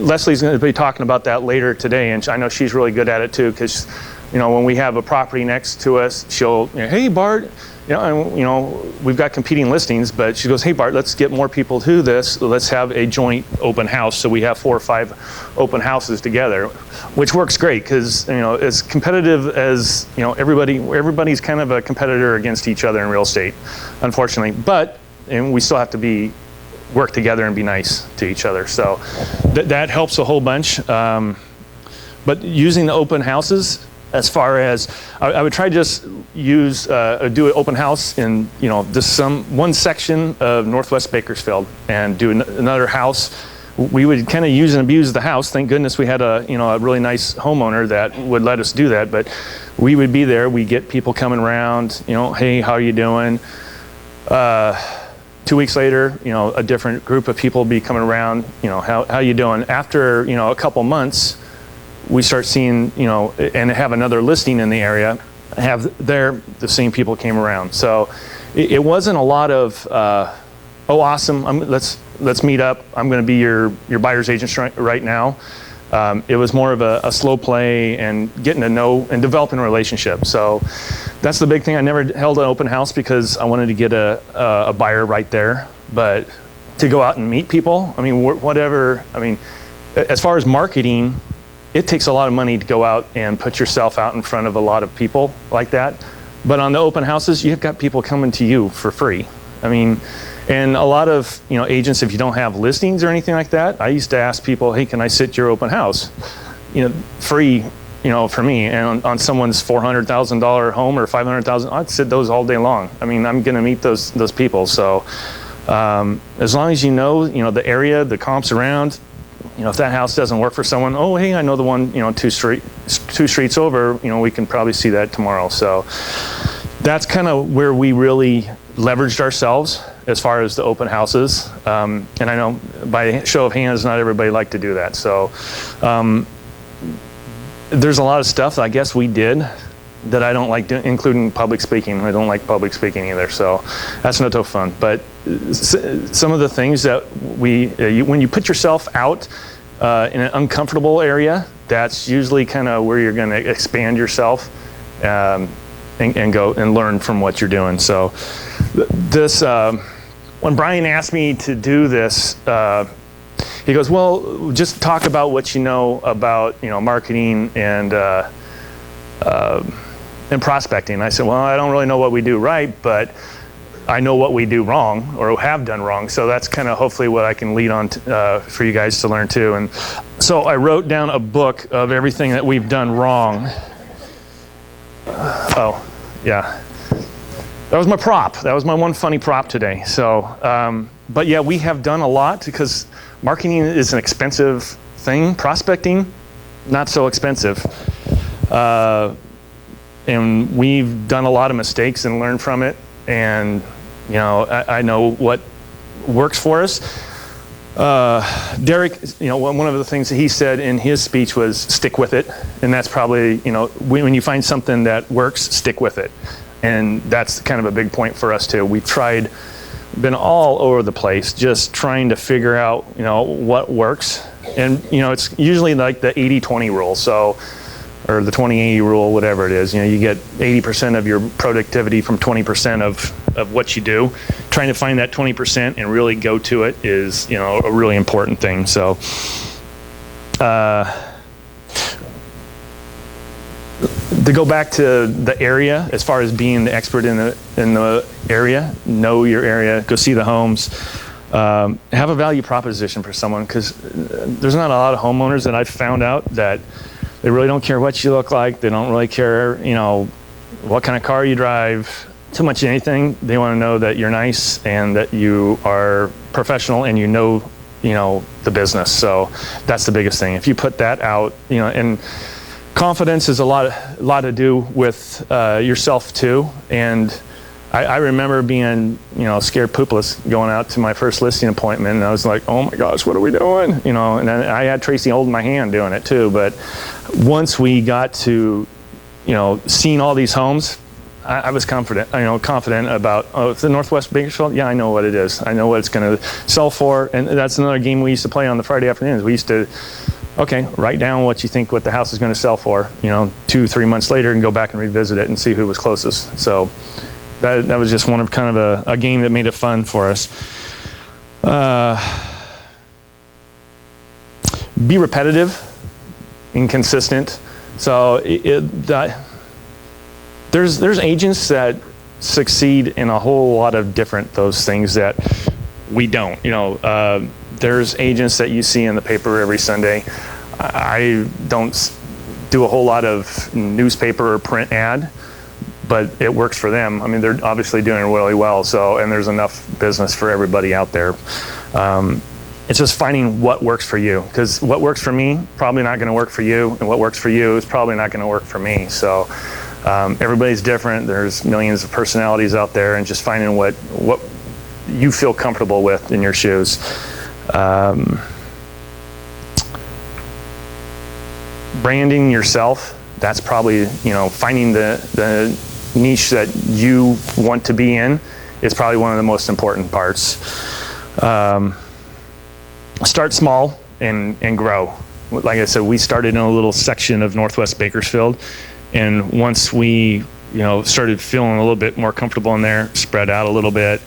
Leslie's going to be talking about that later today, and I know she's really good at it too, because, you know, when we have a property next to us, she'll, you know, hey Bart, you know, and, you know, we've got competing listings, but she goes, hey Bart, let's get more people to this. Let's have a joint open house. So we have 4 or 5 open houses together, which works great because, you know, as competitive as, you know, everybody's kind of a competitor against each other in real estate, unfortunately. And we still have to work together and be nice to each other. So that helps a whole bunch. But using the open houses, as far as I would try to just do an open house in, you know, just one section of Northwest Bakersfield and do another house. We would kind of use and abuse the house. Thank goodness we had a really nice homeowner that would let us do that. But we would be there. We get people coming around. You know, hey, how are you doing? 2 weeks later, you know, a different group of people be coming around. You know, how you doing? After, you know, a couple months, we start seeing, you know, and have another listing in the area, the same people came around. So it wasn't a lot of, oh, awesome, let's meet up. I'm going to be your buyer's agent right now. It was more of a slow play and getting to know and developing a relationship. So that's the big thing. I never held an open house because I wanted to get a buyer right there. But to go out and meet people, I mean, whatever, I mean, as far as marketing, it takes a lot of money to go out and put yourself out in front of a lot of people like that. But on the open houses, you've got people coming to you for free. I mean, and a lot of, you know, agents, if you don't have listings or anything like that, I used to ask people, hey, can I sit your open house? You know, free, you know, for me. And on someone's $400,000 home or $500,000, I'd sit those all day long. I mean, I'm going to meet those people. So as long as you know the area, the comps around, you know, if that house doesn't work for someone, oh, hey, I know the one, you know, two streets over, you know, we can probably see that tomorrow. So that's kind of where we really leveraged ourselves as far as the open houses. And I know by show of hands, not everybody liked to do that. So there's a lot of stuff I guess we did that I don't like, including public speaking. I don't like public speaking either, so that's not so fun. But some of the things that when you put yourself out in an uncomfortable area, that's usually kind of where you're going to expand yourself and go and learn from what you're doing. So this, when Brian asked me to do this, he goes, well, just talk about what you know about, marketing and prospecting. I said, well, I don't really know what we do right, but I know what we do wrong or have done wrong. So that's kind of hopefully what I can lead on for you guys to learn too. And so I wrote down a book of everything that we've done wrong. Oh, yeah. That was my prop. That was my one funny prop today. So, but yeah, we have done a lot because marketing is an expensive thing. Prospecting, not so expensive. And we've done a lot of mistakes and learned from it. And, I know what works for us. Derek, one of the things that he said in his speech was stick with it. And that's probably, when you find something that works, stick with it. And that's kind of a big point for us too. We've been all over the place, just trying to figure out, what works. And, it's usually like the 80-20 rule. So, or the 20-80 rule, whatever it is. You get 80% of your productivity from 20% of what you do. Trying to find that 20% and really go to it is, a really important thing. So, to go back to the area, as far as being the expert in the area, know your area, go see the homes, have a value proposition for someone, because there's not a lot of homeowners that I've found out that they really don't care what you look like. They don't really care, what kind of car you drive, too much of anything. They want to know that you're nice and that you are professional and you know the business. So that's the biggest thing. If you put that out, and confidence is a lot to do with yourself too. And I remember being, scared poopless going out to my first listing appointment, and I was like, oh my gosh, what are we doing? And then I had Tracy holding my hand doing it too. But once we got to, seeing all these homes, I was confident about, oh, it's the Northwest Bakersfield. Yeah, I know what it is. I know what it's going to sell for. And that's another game we used to play on the Friday afternoons. We used to, okay, write down what you think what the house is going to sell for, 2-3 months later, and go back and revisit it and see who was closest. So that was just one of kind of a game that made it fun for us. Be repetitive and consistent. So there's agents that succeed in a whole lot of different those things that we don't. There's agents that you see in the paper every Sunday. I don't do a whole lot of newspaper or print ad, but it works for them. I mean, they're obviously doing really well. So, and there's enough business for everybody out there. It's just finding what works for you, because what works for me probably not going to work for you, and what works for you is probably not going to work for me. So, everybody's different. There's millions of personalities out there, and just finding what you feel comfortable with in your shoes. Branding yourself, that's probably, finding the niche that you want to be in is probably one of the most important parts. Start small and grow. Like I said, we started in a little section of Northwest Bakersfield, and once we started feeling a little bit more comfortable in there, spread out a little bit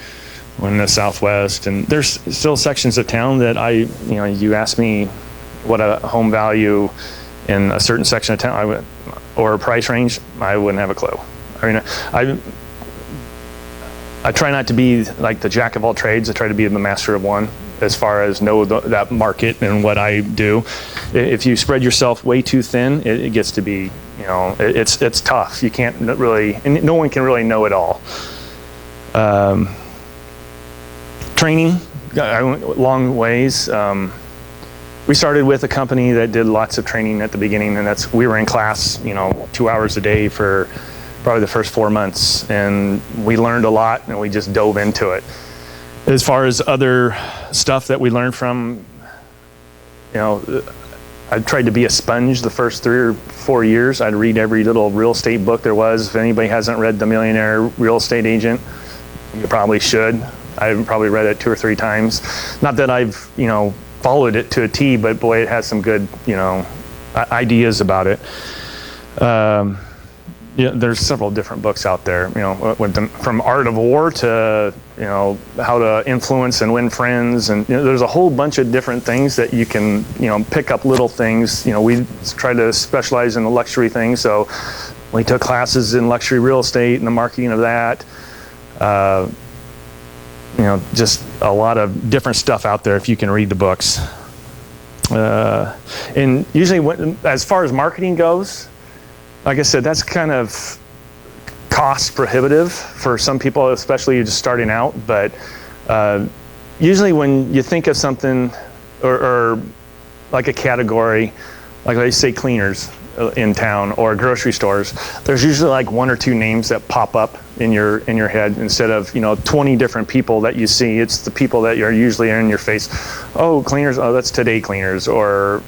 in the Southwest. And there's still sections of town that you ask me what a home value in a certain section of town or a price range, I wouldn't have a clue. I mean, I try not to be like the jack of all trades. I try to be the master of one as far as know that market and what I do. If you spread yourself way too thin, it gets to be, it's tough. You can't really, and no one can really know it all. Training, I went long ways. We started with a company that did lots of training at the beginning, and we were in class, 2 hours a day for probably the first 4 months, and we learned a lot, and we just dove into it. As far as other stuff that we learned from, I tried to be a sponge the first 3 or 4 years. I'd read every little real estate book there was. If anybody hasn't read The Millionaire Real Estate Agent, you probably should. I've probably read it 2 or 3 times. Not that I've, followed it to a T, but boy, it has some good, ideas about it. Yeah, there's several different books out there, from Art of War to, how to influence and win friends. And there's a whole bunch of different things that you can, pick up little things. We try to specialize in the luxury things. So we took classes in luxury real estate and the marketing of that. Just a lot of different stuff out there if you can read the books. And usually as far as marketing goes, like I said, that's kind of cost prohibitive for some people, especially just starting out. But usually when you think of something or like a category, like let's say cleaners in town or grocery stores, there's usually like 1 or 2 names that pop up in your head instead of 20 different people that you see. It's the people that are usually in your face. Oh, cleaners. Oh, that's Today Cleaners, or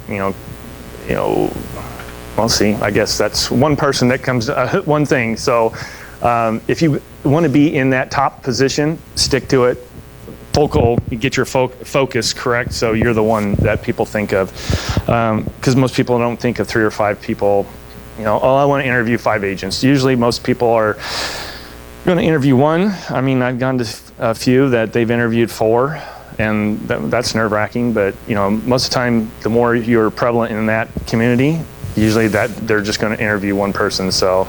Well, see, I guess that's one person that comes, one thing. So if you want to be in that top position, stick to it. You get your focus correct, so you're the one that people think of. Because most people don't think of 3 or 5 people. Oh, I want to interview 5 agents. Usually most people are going to interview 1. I mean, I've gone to a few that they've interviewed 4. And that's nerve-wracking. But, most of the time, the more you're prevalent in that community, usually that they're just going to interview 1 person. So,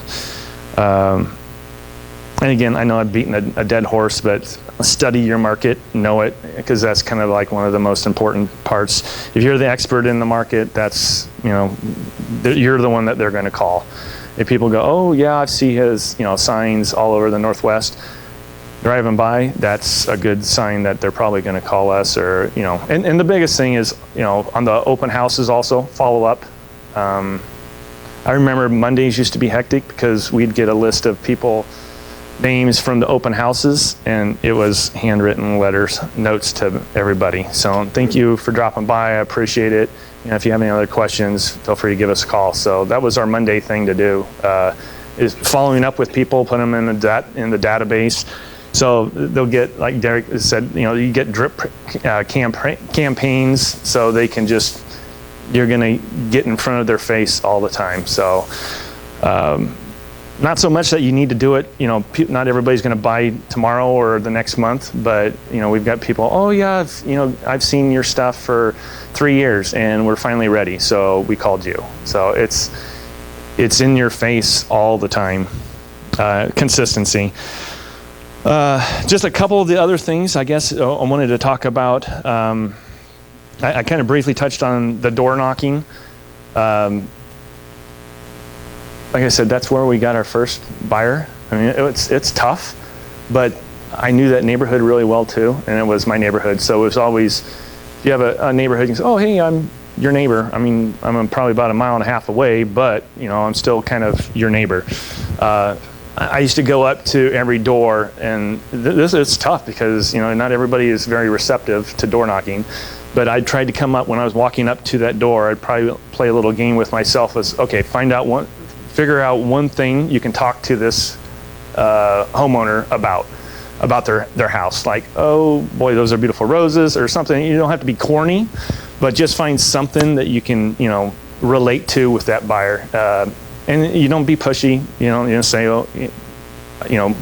and again, I know I've beaten a dead horse, but study your market, know it, because that's kind of like one of the most important parts. If you're the expert in the market, that's, you're the one that they're going to call. If people go, oh yeah, I see his, signs all over the Northwest, driving by, that's a good sign that they're probably going to call us, or, and the biggest thing is, on the open houses also, follow up. I remember Mondays used to be hectic because we'd get a list of people, names from the open houses, and it was handwritten letters, notes to everybody. So thank you for dropping by. I appreciate it. If you have any other questions, feel free to give us a call. So that was our Monday thing to do, is following up with people, put them in the database. So they'll get, like Derek said, you get drip campaigns, so they can just, you're going to get in front of their face all the time. So not so much that you need to do it, not everybody's going to buy tomorrow or the next month, but we've got people, oh yeah, I've seen your stuff for 3 years and we're finally ready, so we called you. So it's in your face all the time. Consistency. Just a couple of the other things I guess I wanted to talk about. I kind of briefly touched on the door knocking. Like I said, that's where we got our first buyer. I mean, it's tough, but I knew that neighborhood really well too, and it was my neighborhood. So it was always, if you have a neighborhood, you can say, oh, hey, I'm your neighbor. I mean, I'm probably about 1.5 miles away, but I'm still kind of your neighbor. I used to go up to every door, and this is tough because not everybody is very receptive to door knocking. But I tried to come up when I was walking up to that door. I'd probably play a little game with myself. As okay, figure out one thing you can talk to this homeowner about their house. Like, oh boy, those are beautiful roses, or something. You don't have to be corny, but just find something that you can relate to with that buyer. And you don't be pushy. You don't say, oh,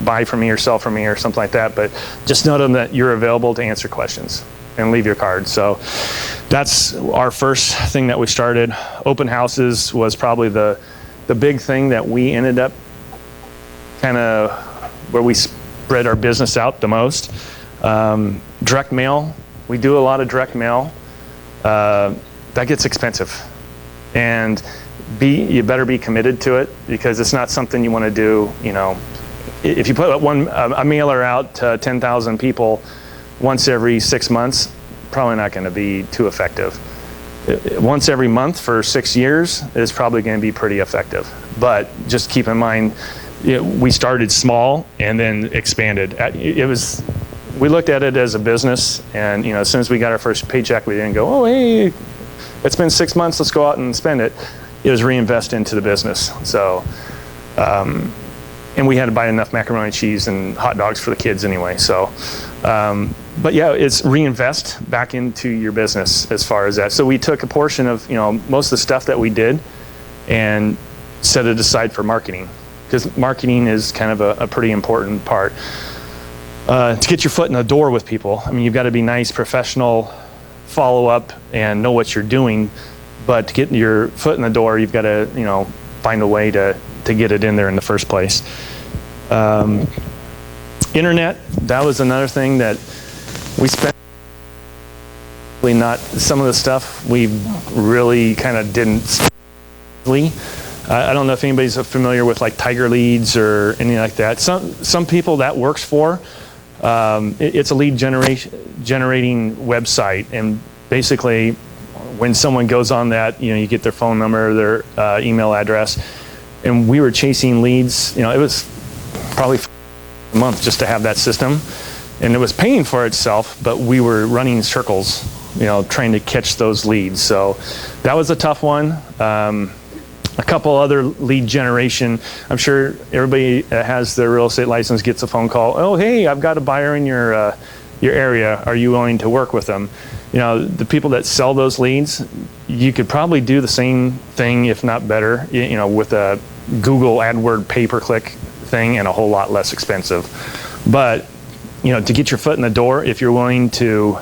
buy from me or sell from me or something like that. But just know them that you're available to answer questions and leave your card. So that's our first thing that we started. Open houses was probably the big thing that we ended up kind of where we spread our business out the most. Direct mail, we do a lot of direct mail. That gets expensive, and you better be committed to it, because it's not something you want to do. If you put a mailer out to 10,000 people once every 6 months, probably not going to be too effective. Once every month for 6 years is probably going to be pretty effective. But just keep in mind, we started small and then expanded. We looked at it as a business, and as soon as we got our first paycheck, we didn't go, oh hey, it's been 6 months, let's go out and spend it. It was reinvest into the business. So, and we had to buy enough macaroni and cheese and hot dogs for the kids anyway. So, but yeah, it's reinvest back into your business as far as that. So we took a portion of, most of the stuff that we did and set it aside for marketing, because marketing is kind of a pretty important part. To get your foot in the door with people, I mean, you've got to be nice, professional, follow up, and know what you're doing. But to get your foot in the door, you've got to, find a way to get it in there in the first place. Internet, that was another thing that we spent. Not some of the stuff we really kind of didn't. I don't know if anybody's familiar with like Tiger Leads or anything like that. Some people that works for. It's a lead generating website, and basically when someone goes on that, you get their phone number, their email address, and we were chasing leads. It was probably a month just to have that system, and it was paying for itself, but we were running circles, trying to catch those leads. So that was a tough one. A couple other lead generation. I'm sure everybody that has their real estate license gets a phone call. Oh, hey, I've got a buyer in your area. Are you willing to work with them? The people that sell those leads, you could probably do the same thing, if not better, with a Google AdWord pay-per-click thing, and a whole lot less expensive. But, to get your foot in the door, if you're willing to,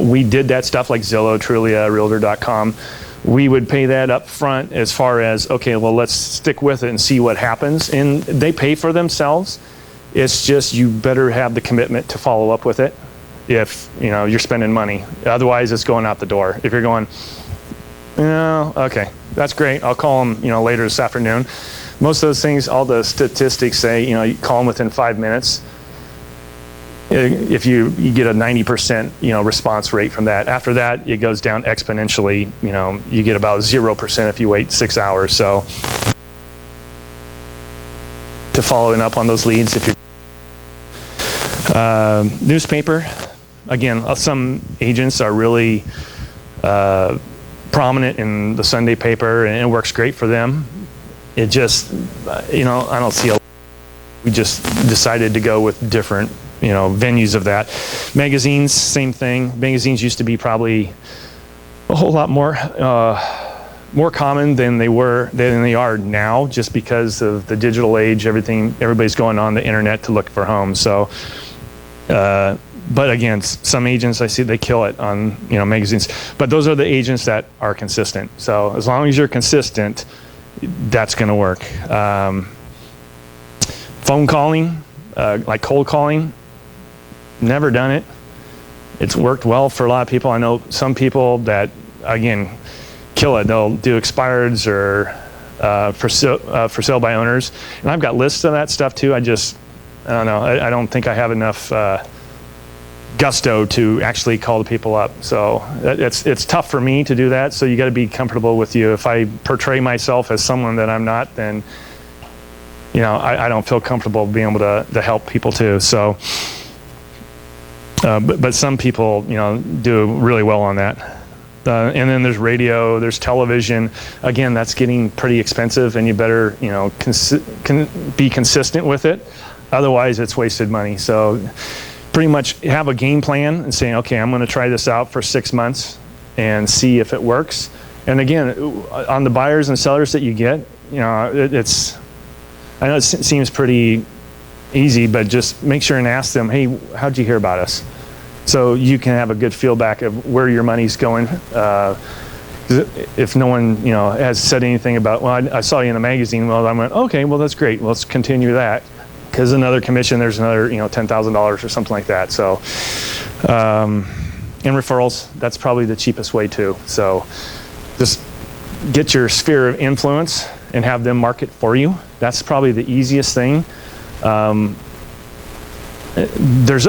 we did that stuff like Zillow, Trulia, Realtor.com. We would pay that up front as far as, okay, well, let's stick with it and see what happens. And they pay for themselves. It's just you better have the commitment to follow up with it if, you're spending money. Otherwise, it's going out the door. If you're going, okay, that's great. I'll call them, later this afternoon. Most of those things, all the statistics say, you call them within 5 minutes. If you get a 90% response rate from that. After that, it goes down exponentially. You get about 0% if you wait 6 hours. So to following up on those leads, if you're newspaper, again, some agents are really prominent in the Sunday paper, and it works great for them. It just, I don't see we just decided to go with different venues of that. Magazines, same thing. Magazines used to be probably a whole lot more common than they are now, just because of the digital age. Everybody's going on the internet to look for homes. So, but again, some agents I see, they kill it on magazines. But those are the agents that are consistent. So as long as you're consistent, that's going to work. Phone calling, like cold calling. Never done it. It's worked well for a lot of people. I know some people that, again, kill it. They'll do expireds or for sale by owners. And I've got lists of that stuff too. I don't know. I don't think I have enough gusto to actually call the people up. So it's tough for me to do that. So you got to be comfortable with you. If I portray myself as someone that I'm not, then I don't feel comfortable being able to help people too. So. But some people, do really well on that. And then there's radio, there's television. Again, that's getting pretty expensive, and you better, be consistent with it. Otherwise, it's wasted money. So pretty much have a game plan and saying, okay, I'm going to try this out for 6 months and see if it works. And again, on the buyers and sellers that you get, I know it seems pretty easy, but just make sure and ask them, hey, how'd you hear about us? So you can have a good feel back of where your money's going. If no one, has said anything about, well, I saw you in a magazine, well, I went, okay, well, that's great. Let's continue that. Because another commission, there's another, $10,000 or something like that. So, and referrals, that's probably the cheapest way too. So just get your sphere of influence and have them market for you. That's probably the easiest thing. There's,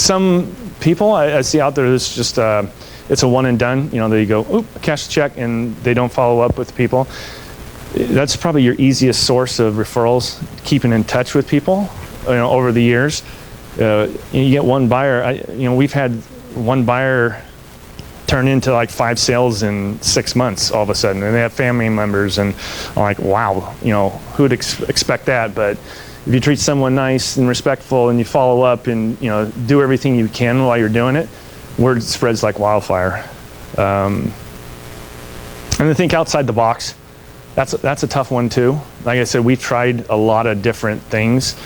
some people I see out there that's just, it's a one and done. They go, oop, cash the check, and they don't follow up with people. That's probably your easiest source of referrals, keeping in touch with people, over the years. You get one buyer. We've had one buyer turn into like 5 sales in 6 months all of a sudden, and they have family members, and I'm like, wow, you know, who would expect that? But if you treat someone nice and respectful and you follow up and, you know, do everything you can while you're doing it, word spreads like wildfire. And I think outside the box, that's a tough one too. Like I said, we tried a lot of different things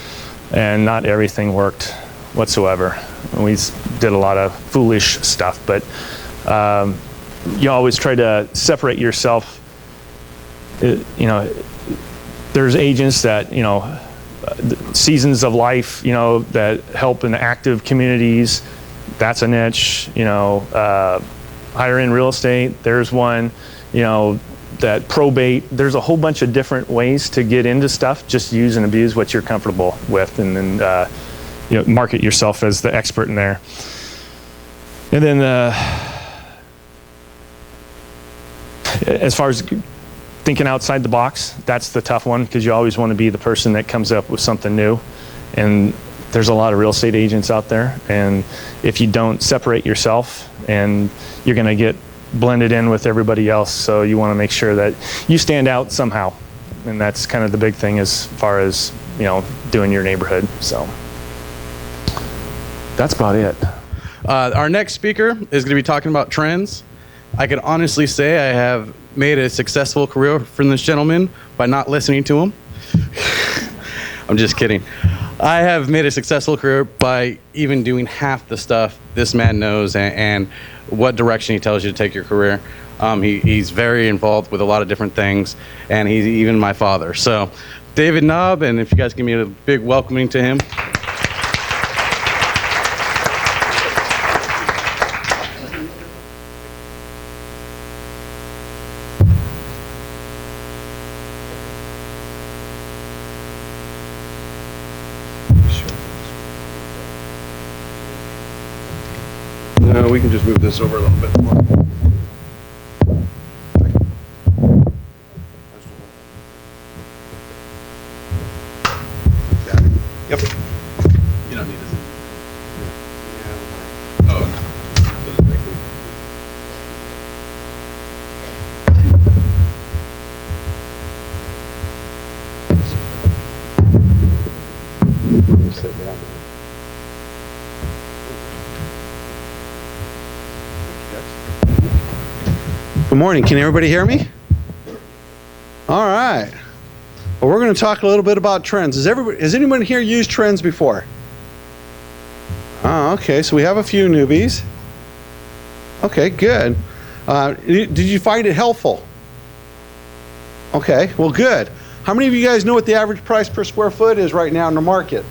and not everything worked whatsoever. We did a lot of foolish stuff, but you always try to separate yourself. You know, there's agents that, you know, seasons of life, you know, that help in active communities. That's a niche. You know, higher end real estate, there's one. You know, that probate, there's a whole bunch of different ways to get into stuff. Just use and abuse what you're comfortable with, and then you know, market yourself as the expert in there. And then as far as thinking outside the box, that's the tough one, because you always want to be the person that comes up with something new. And there's a lot of real estate agents out there, and if you don't separate yourself, and you're going to get blended in with everybody else, so you want to make sure that you stand out somehow. And that's kind of the big thing as far as, you know, doing your neighborhood. So that's about it. Our next speaker is going to be talking about trends. I can honestly say I have made a successful career from this gentleman by not listening to him. I'm just kidding. I have made a successful career by even doing half the stuff this man knows and what direction he tells you to take your career. He's very involved with a lot of different things, and he's even my father. So, David Knobb, and if you guys give me a big welcoming to him. No, we can just move this over a little bit more. Yep. You don't need this. Good morning. Can everybody hear me? All right. Well, we're going to talk a little bit about trends. Has anyone here used trends before? Oh, okay. So we have a few newbies. Okay, good. Did you find it helpful? Okay, well, good. How many of you guys know what the average price per square foot is right now in the market?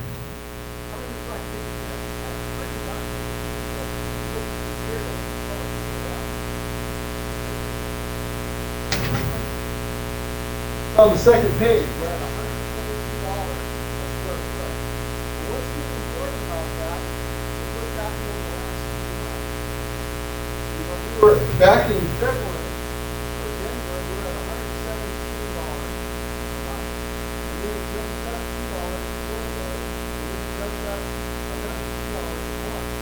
On the second page, we're at $122 a square foot. And what's important about that is what's happening in the last 2 months. We were back in February, or January, we were at $117 a month. And then it jumped up $2 a month. And then it jumped up another $2 a month.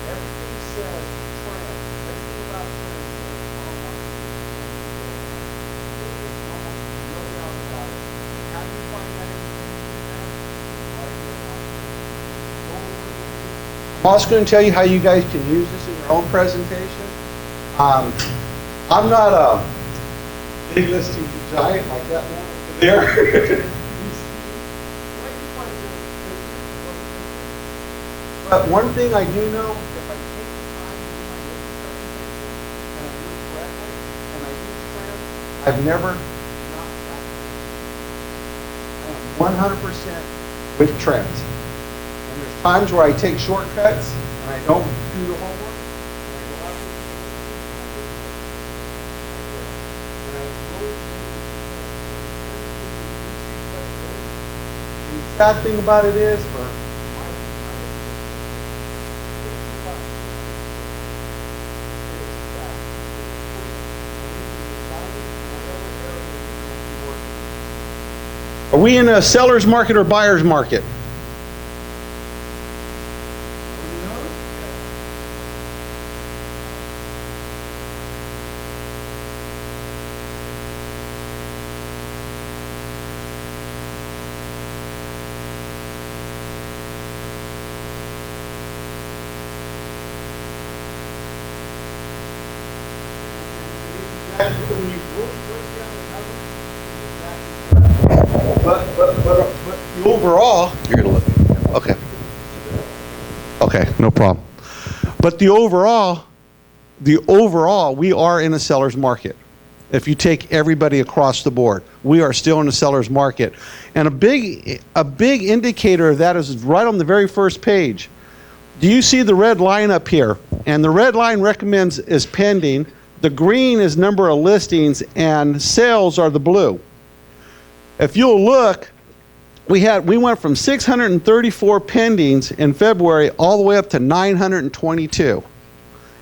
Everything says I'm also going to tell you how you guys can use this in your own presentation. I'm not a big listing giant like that one there. But one thing I do know, if I take the time to do my presentation and I do it correctly and I use trends, I've never not practiced. I am 100% with trends. And there's times where I take shortcuts and I don't do the homework. The sad thing about it is, are we in a seller's market or buyer's market? But the overall, You're going to look. okay. Okay, no problem. But the overall, we are in a seller's market. If you take everybody across the board, we are still in a seller's market. And a big indicator of that is right on the very first page. Do you see the red line up here? And the red line recommends is pending. The green is number of listings, and sales are the blue. If you'll look, we went from 634 pendings in February all the way up to 922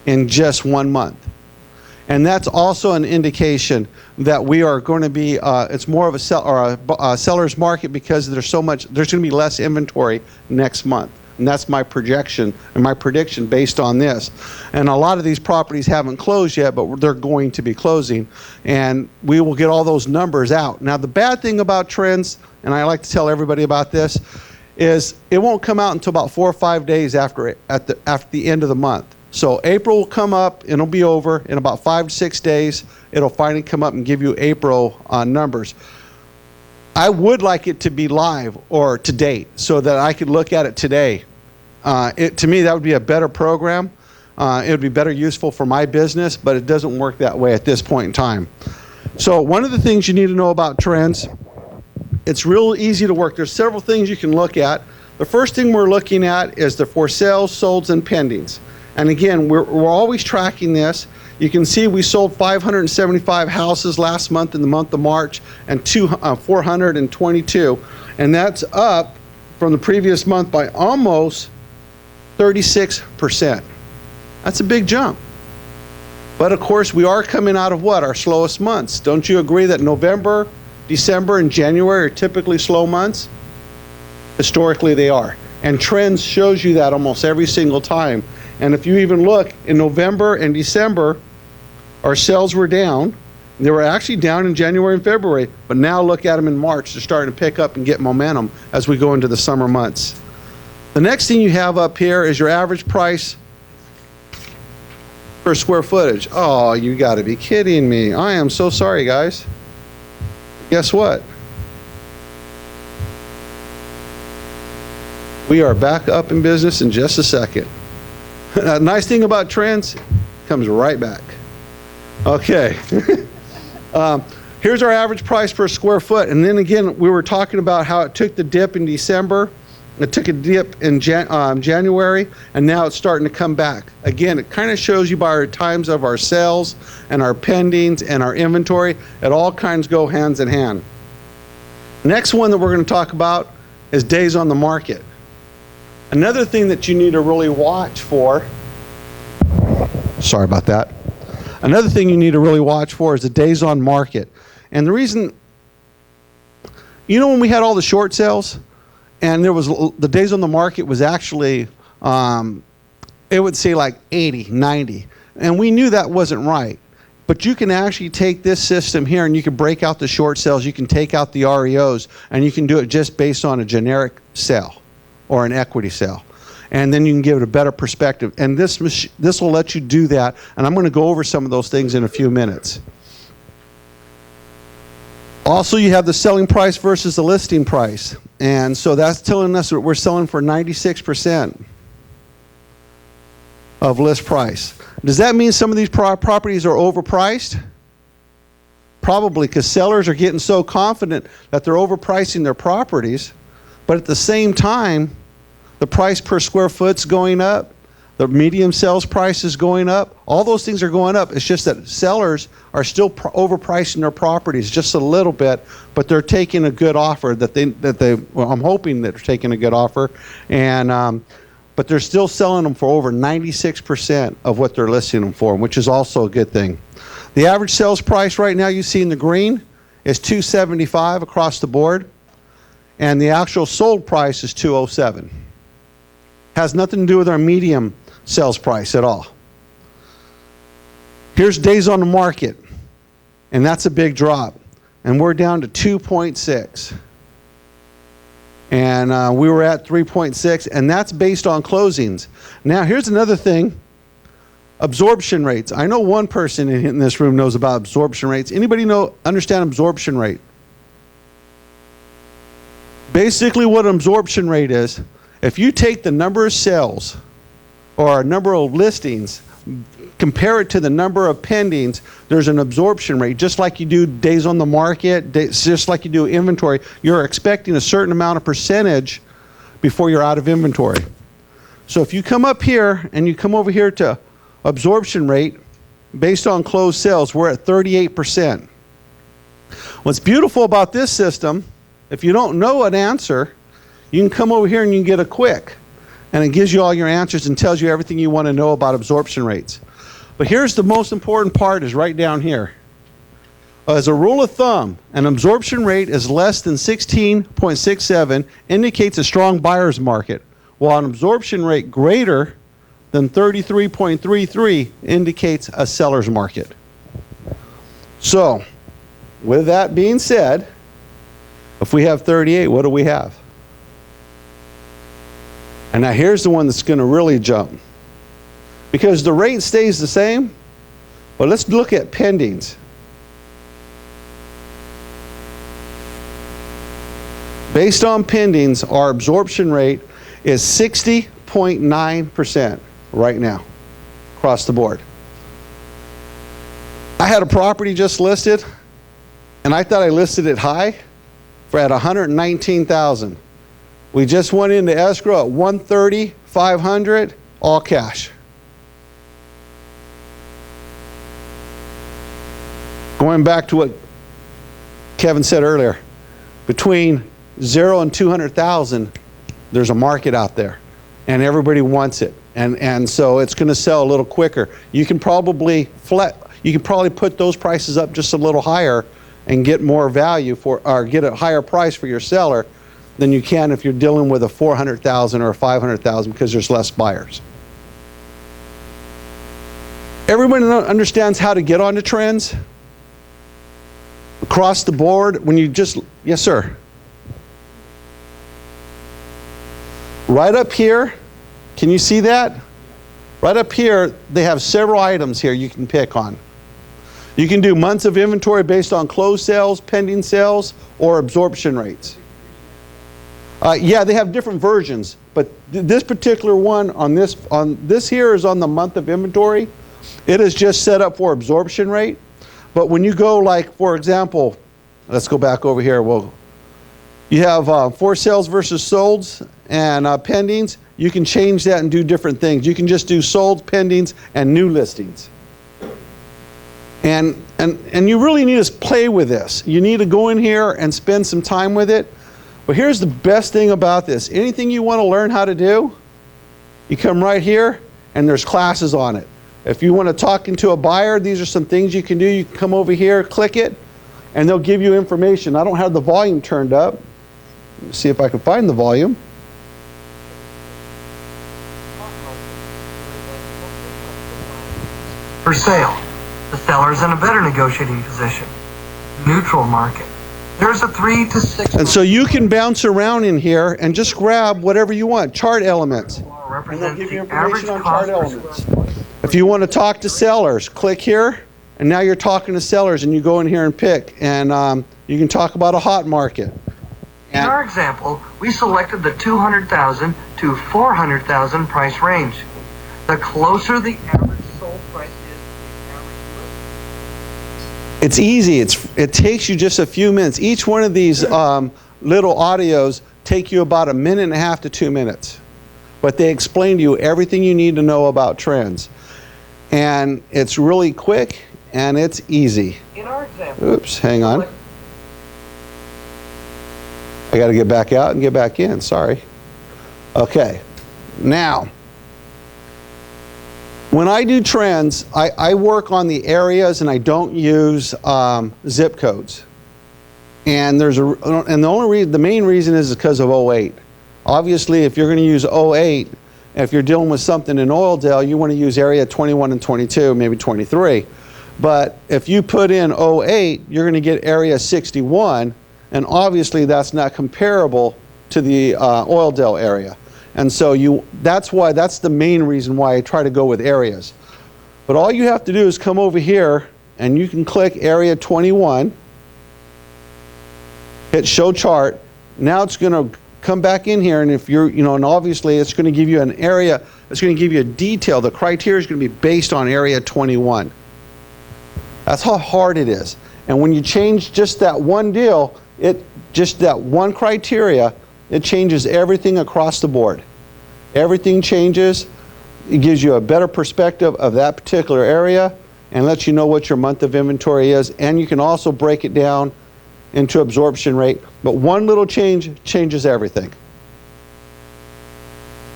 in just 1 month. And that's also an indication that we are going to be, it's more of a seller's market because there's going to be less inventory next month. And that's my projection and my prediction based on this. And a lot of these properties haven't closed yet, but they're going to be closing. And we will get all those numbers out. Now, the bad thing about trends, and I like to tell everybody about this, is it won't come out until about 4 or 5 days after the end of the month. So April will come up and it'll be over. In about 5 to 6 days, it'll finally come up and give you April numbers. I would like it to be live or to date so that I could look at it today. To me, that would be a better program. It would be better useful for my business, but it doesn't work that way at this point in time. So one of the things you need to know about trends, it's real easy to work. There's several things you can look at. The first thing we're looking at is the for sales, solds, and pendings. And again, we're always tracking this. You can see we sold 575 houses last month in the month of March and 422. And that's up from the previous month by almost 36%. That's a big jump. But of course, we are coming out of what? Our slowest months. Don't you agree that November, December, and January are typically slow months? Historically, they are. And trends shows you that almost every single time. And if you even look in November and December, our sales were down. They were actually down in January and February, but now look at them in March. They're starting to pick up and get momentum as we go into the summer months. The next thing you have up here is your average price per square footage. Oh, you got to be kidding me. I am so sorry, guys. Guess what? We are back up in business in just a second. The nice thing about trends, comes right back. Okay. Here's our average price per square foot. And then again, we were talking about how it took the dip in December. It took a dip in January, and now it's starting to come back. Again, it kind of shows you by our times of our sales and our pendings and our inventory. It all kinds go hands in hand. Next one that we're going to talk about is days on the market. Another thing that you need to really watch for, sorry about that. Another thing you need to really watch for is the days on market. And the reason, you know when we had all the short sales and there was the days on the market was actually, it would say like 80, 90. And we knew that wasn't right. But you can actually take this system here and you can break out the short sales, you can take out the REOs, and you can do it just based on a generic sale or an equity sale. And then you can give it a better perspective. And this will let you do that. And I'm going to go over some of those things in a few minutes. Also, you have the selling price versus the listing price. And so that's telling us that we're selling for 96% of list price. Does that mean some of these properties are overpriced? Probably, because sellers are getting so confident that they're overpricing their properties. But at the same time, the price per square foot's going up. The medium sales price is going up. All those things are going up. It's just that sellers are still overpricing their properties just a little bit, but they're taking a good offer well, I'm hoping that they're taking a good offer, and but they're still selling them for over 96% of what they're listing them for, which is also a good thing. The average sales price right now you see in the green is $275 across the board, and the actual sold price is $207. Has nothing to do with our medium sales price at all. Here's days on the market, and that's a big drop. And we're down to 2.6. And we were at 3.6, and that's based on closings. Now, here's another thing. Absorption rates. I know one person in this room knows about absorption rates. Anybody understand absorption rate? Basically what an absorption rate is, if you take the number of sales or a number of listings, compare it to the number of pendings, there's an absorption rate. Just like you do days on the market, just like you do inventory, you're expecting a certain amount of percentage before you're out of inventory. So if you come up here and you come over here to absorption rate, based on closed sales, we're at 38%. What's beautiful about this system, if you don't know an answer, you can come over here and you can get a quick. And it gives you all your answers and tells you everything you want to know about absorption rates. But here's the most important part, is right down here. As a rule of thumb, an absorption rate is less than 16.67 indicates a strong buyer's market, while an absorption rate greater than 33.33 indicates a seller's market. So, with that being said, if we have 38, what do we have? And now here's the one that's going to really jump. Because the rate stays the same, but let's look at pendings. Based on pendings, our absorption rate is 60.9% right now, across the board. I had a property just listed, and I thought I listed it high at $119,000. We just went into escrow at $130,500, all cash. Going back to what Kevin said earlier, between 0 and 200,000, there's a market out there, and everybody wants it, and so it's going to sell a little quicker. You can probably put those prices up just a little higher and get more value or get a higher price for your seller than you can if you're dealing with a 400,000 or a 500,000 because there's less buyers. Everybody understands how to get onto trends? Across the board, when you just, yes sir. Right up here, can you see that? Right up here, they have several items here you can pick on. You can do months of inventory based on closed sales, pending sales, or absorption rates. Yeah, they have different versions, but this particular one on this here is on the month of inventory. It is just set up for absorption rate. But when you go, like, for example, let's go back over here. Well, you have for sales versus solds and pendings. You can change that and do different things. You can just do sold, pendings, and new listings. And you really need to play with this. You need to go in here and spend some time with it. But here's the best thing about this. Anything you want to learn how to do, you come right here and there's classes on it. If you want to talk into a buyer, these are some things you can do. You can come over here, click it, and they'll give you information. I don't have the volume turned up. Let's see if I can find the volume. For sale, the seller is in a better negotiating position. Neutral market. There's a 3 to 6. And so you can bounce around in here and just grab whatever you want, chart elements. And they'll give you information on chart elements. If you want to talk to sellers, click here, and now you're talking to sellers, and you go in here and pick, and you can talk about a hot market. In our example, we selected the 200,000 to 400,000 price range. The closer the average sold price is to the average list. It's easy. It takes you just a few minutes. Each one of these little audios take you about 1.5 minutes to 2 minutes. But they explain to you everything you need to know about trends. And it's really quick and it's easy. In our example, oops, hang on. I got to get back out and get back in, sorry. Okay, now, when I do trends, I work on the areas and I don't use zip codes. And the main reason is because of 08. Obviously, if you're going to use 08, if you're dealing with something in Oildale, you want to use area 21 and 22, maybe 23. But if you put in 08, you're going to get area 61, and obviously that's not comparable to the Oildale area. And so that's the main reason why I try to go with areas. But all you have to do is come over here and you can click area 21, hit show chart. Now it's going to come back in here, and if you're, and obviously it's going to give you an area, it's going to give you a detail. The criteria is going to be based on area 21. That's how hard it is. And when you change just that one deal, just that one criteria, it changes everything across the board. Everything changes. It gives you a better perspective of that particular area and lets you know what your month of inventory is. And you can also break it down into absorption rate. But one little change changes everything.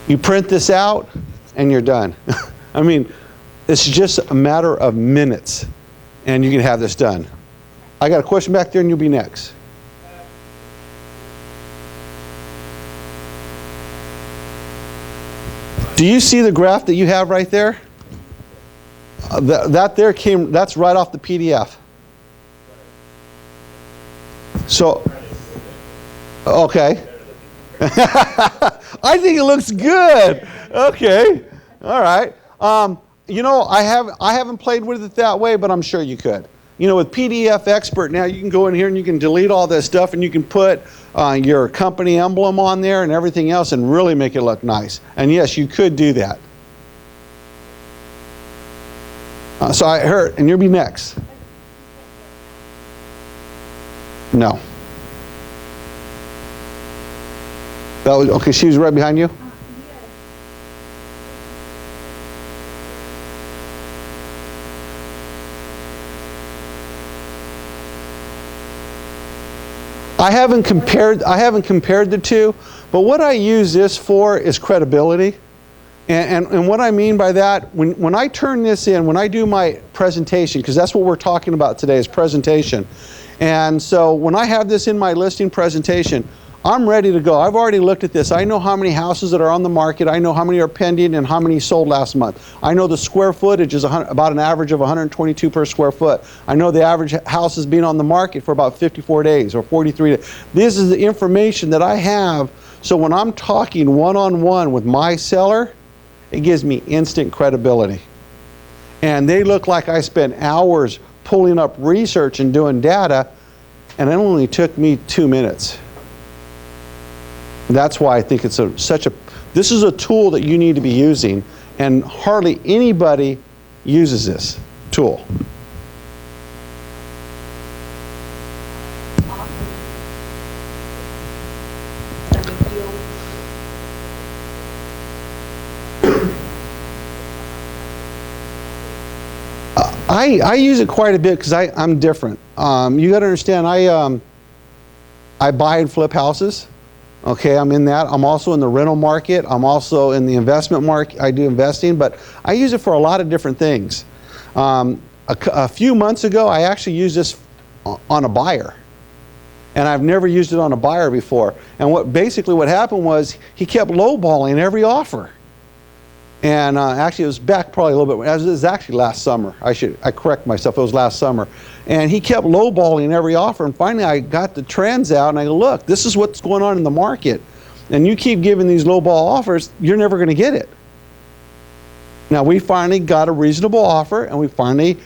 You print this out and you're done. I mean, it's just a matter of minutes and you can have this done. I got a question back there and you'll be next. Do you see the graph that you have right there? That's right off the PDF. So, okay. I think it looks good. Okay. All right. I haven't played with it that way, but I'm sure you could. With PDF Expert now, you can go in here and you can delete all this stuff and you can put your company emblem on there and everything else and really make it look nice. And yes, you could do that. So I heard, and you'll be next. No. That was, okay, she was right behind you? I haven't compared the two, but what I use this for is credibility. And what I mean by that, when I turn this in, when I do my presentation, because that's what we're talking about today is presentation. And so when I have this in my listing presentation, I'm ready to go. I've already looked at this. I know how many houses that are on the market. I know how many are pending and how many sold last month. I know the square footage is about an average of 122 per square foot. I know the average house has been on the market for about 54 days or 43 days. This is the information that I have. So when I'm talking one-on-one with my seller, it gives me instant credibility. And they look like I spent hours pulling up research and doing data, and it only took me 2 minutes. That's why I think it's this is a tool that you need to be using, and hardly anybody uses this tool. I use it quite a bit because I'm different. You got to understand, I buy and flip houses. Okay, I'm in that. I'm also in the rental market. I'm also in the investment market. I do investing, but I use it for a lot of different things. A few months ago, I actually used this on a buyer. And I've never used it on a buyer before. And basically what happened was he kept lowballing every offer. And actually it was back probably a little bit, it was actually last summer. I correct myself, it was last summer. And he kept lowballing every offer, and finally I got the trends out and I go, look, this is what's going on in the market. And you keep giving these lowball offers, you're never going to get it. Now we finally got a reasonable offer and we finally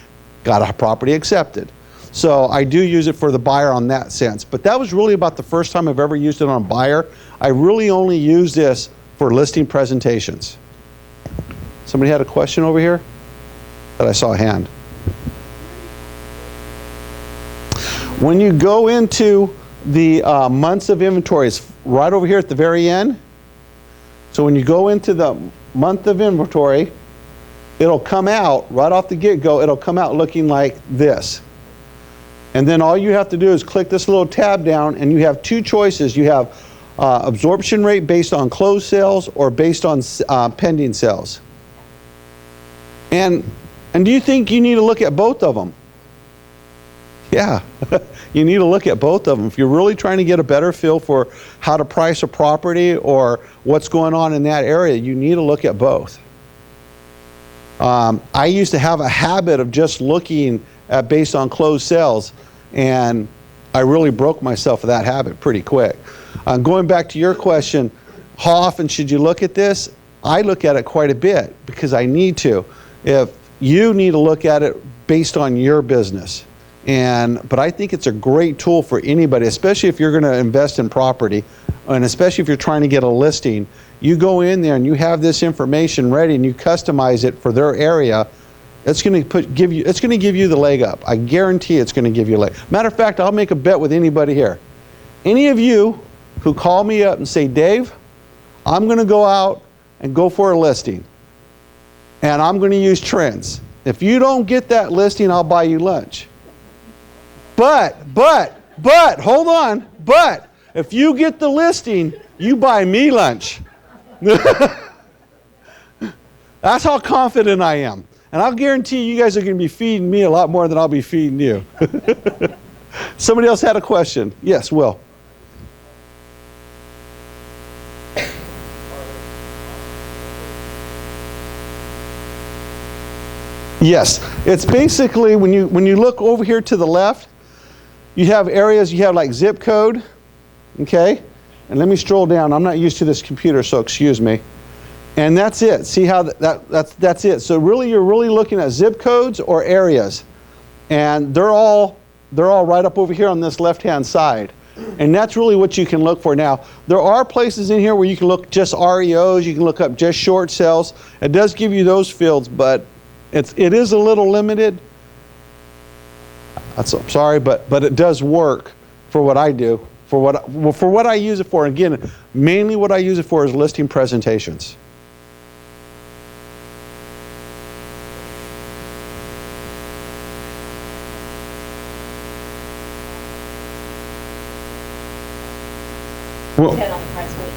got a property accepted. So I do use it for the buyer on that sense. But that was really about the first time I've ever used it on a buyer. I really only use this for listing presentations. Somebody had a question over here? But I saw a hand. When you go into the months of inventory, it's right over here at the very end. So when you go into the month of inventory, it'll come out, right off the get-go, it'll come out looking like this. And then all you have to do is click this little tab down, and you have two choices. You have absorption rate based on closed sales or based on pending sales. And do you think you need to look at both of them? Yeah, you need to look at both of them. If you're really trying to get a better feel for how to price a property or what's going on in that area, you need to look at both. I used to have a habit of just looking at based on closed sales, and I really broke myself of that habit pretty quick. Going back to your question, how often should you look at this? I look at it quite a bit because I need to. If you need to look at it based on your business. But I think it's a great tool for anybody, especially if you're going to invest in property, and especially if you're trying to get a listing. You go in there and you have this information ready and you customize it for their area. It's going to give you the leg up. I guarantee it's going to give you a leg. Matter of fact, I'll make a bet with anybody here. Any of you who call me up and say, Dave, I'm going to go out and go for a listing, and I'm going to use Trends. If you don't get that listing, I'll buy you lunch. But, hold on, but if you get the listing, you buy me lunch. That's how confident I am. And I'll guarantee you guys are going to be feeding me a lot more than I'll be feeding you. Somebody else had a question. Yes, Will. Yes, it's basically when you look over here to the left, you have areas, you have like zip code, okay? And let me stroll down. I'm not used to this computer, so excuse me. And that's it. See how that's it. So really, you're really looking at zip codes or areas, and they're all right up over here on this left-hand side. And that's really what you can look for. Now, there are places in here where you can look just REOs. You can look up just short sales. It does give you those fields, but it is a little limited. I'm sorry, but it does work for what I do, for what I use it for. Again, mainly what I use it for is listing presentations. Well,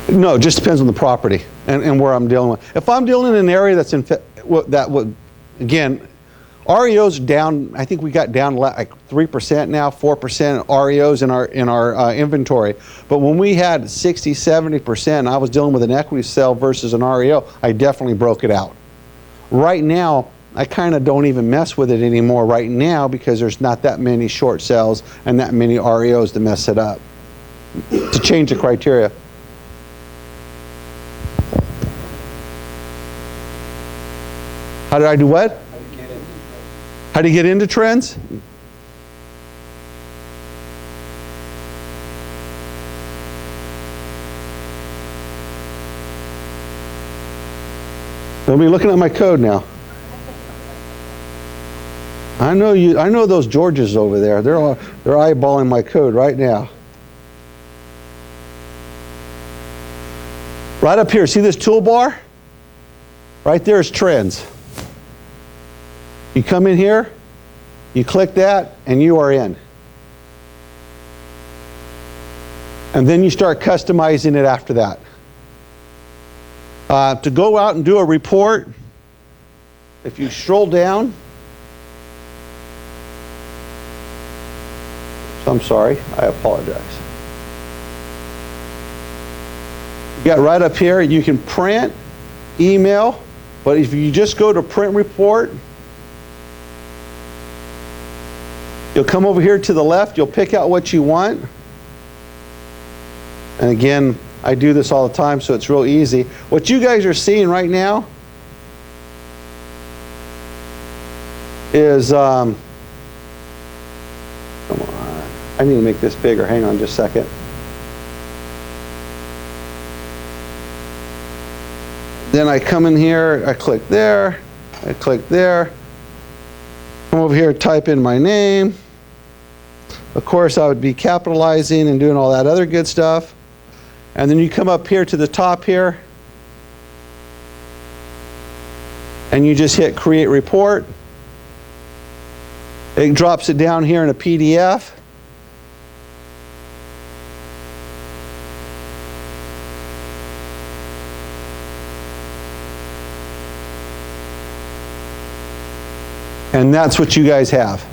no, it just depends on the property and where I'm dealing with. If I'm dealing in an area that's again, REOs down. I think we got down like 3% now, 4% REOs in our inventory. But when we had 60, 70%, I was dealing with an equity sale versus an REO. I definitely broke it out. Right now, I kind of don't even mess with it anymore right now because there's not that many short sales and that many REOs to mess it up. To change the criteria. How did I do what? How do you get into Trends? I'll be looking at my code now. I know those Georges over there. They're eyeballing my code right now. Right up here, see this toolbar? Right there is Trends. You come in here, you click that, and you are in. And then you start customizing it after that. To go out and do a report, if you scroll down, I'm sorry, I apologize. You got right up here, you can print, email, but if you just go to print report, you'll come over here to the left, you'll pick out what you want. And again, I do this all the time, so it's real easy. What you guys are seeing right now is, come on, I need to make this bigger. Hang on just a second. Then I come in here, I click there, I click there. Come over here, type in my name. Of course, I would be capitalizing and doing all that other good stuff. And then you come up here to the top here, and you just hit Create Report. It drops it down here in a PDF. And that's what you guys have.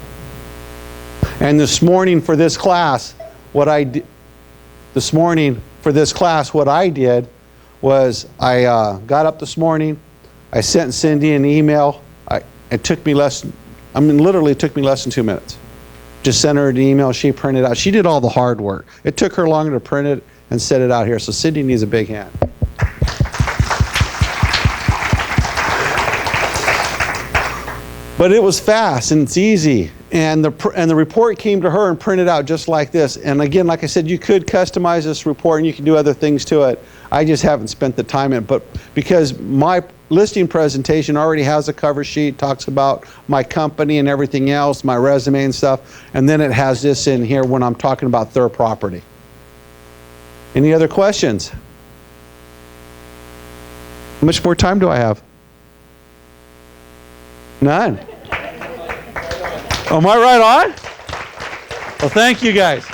And this morning for this class, what I did was I got up this morning, I sent Cindy an email. It took me literally took me less than 2 minutes. Just sent her an email, she printed it out. She did all the hard work. It took her longer to print it and set it out here. So Cindy needs a big hand. But it was fast and it's easy. And the report came to her and printed out just like this. And again, like I said, you could customize this report and you can do other things to it. I just haven't spent the time in it. But because my listing presentation already has a cover sheet, talks about my company and everything else, my resume and stuff, and then it has this in here when I'm talking about their property. Any other questions? How much more time do I have? None. Am I right on? Well, thank you guys.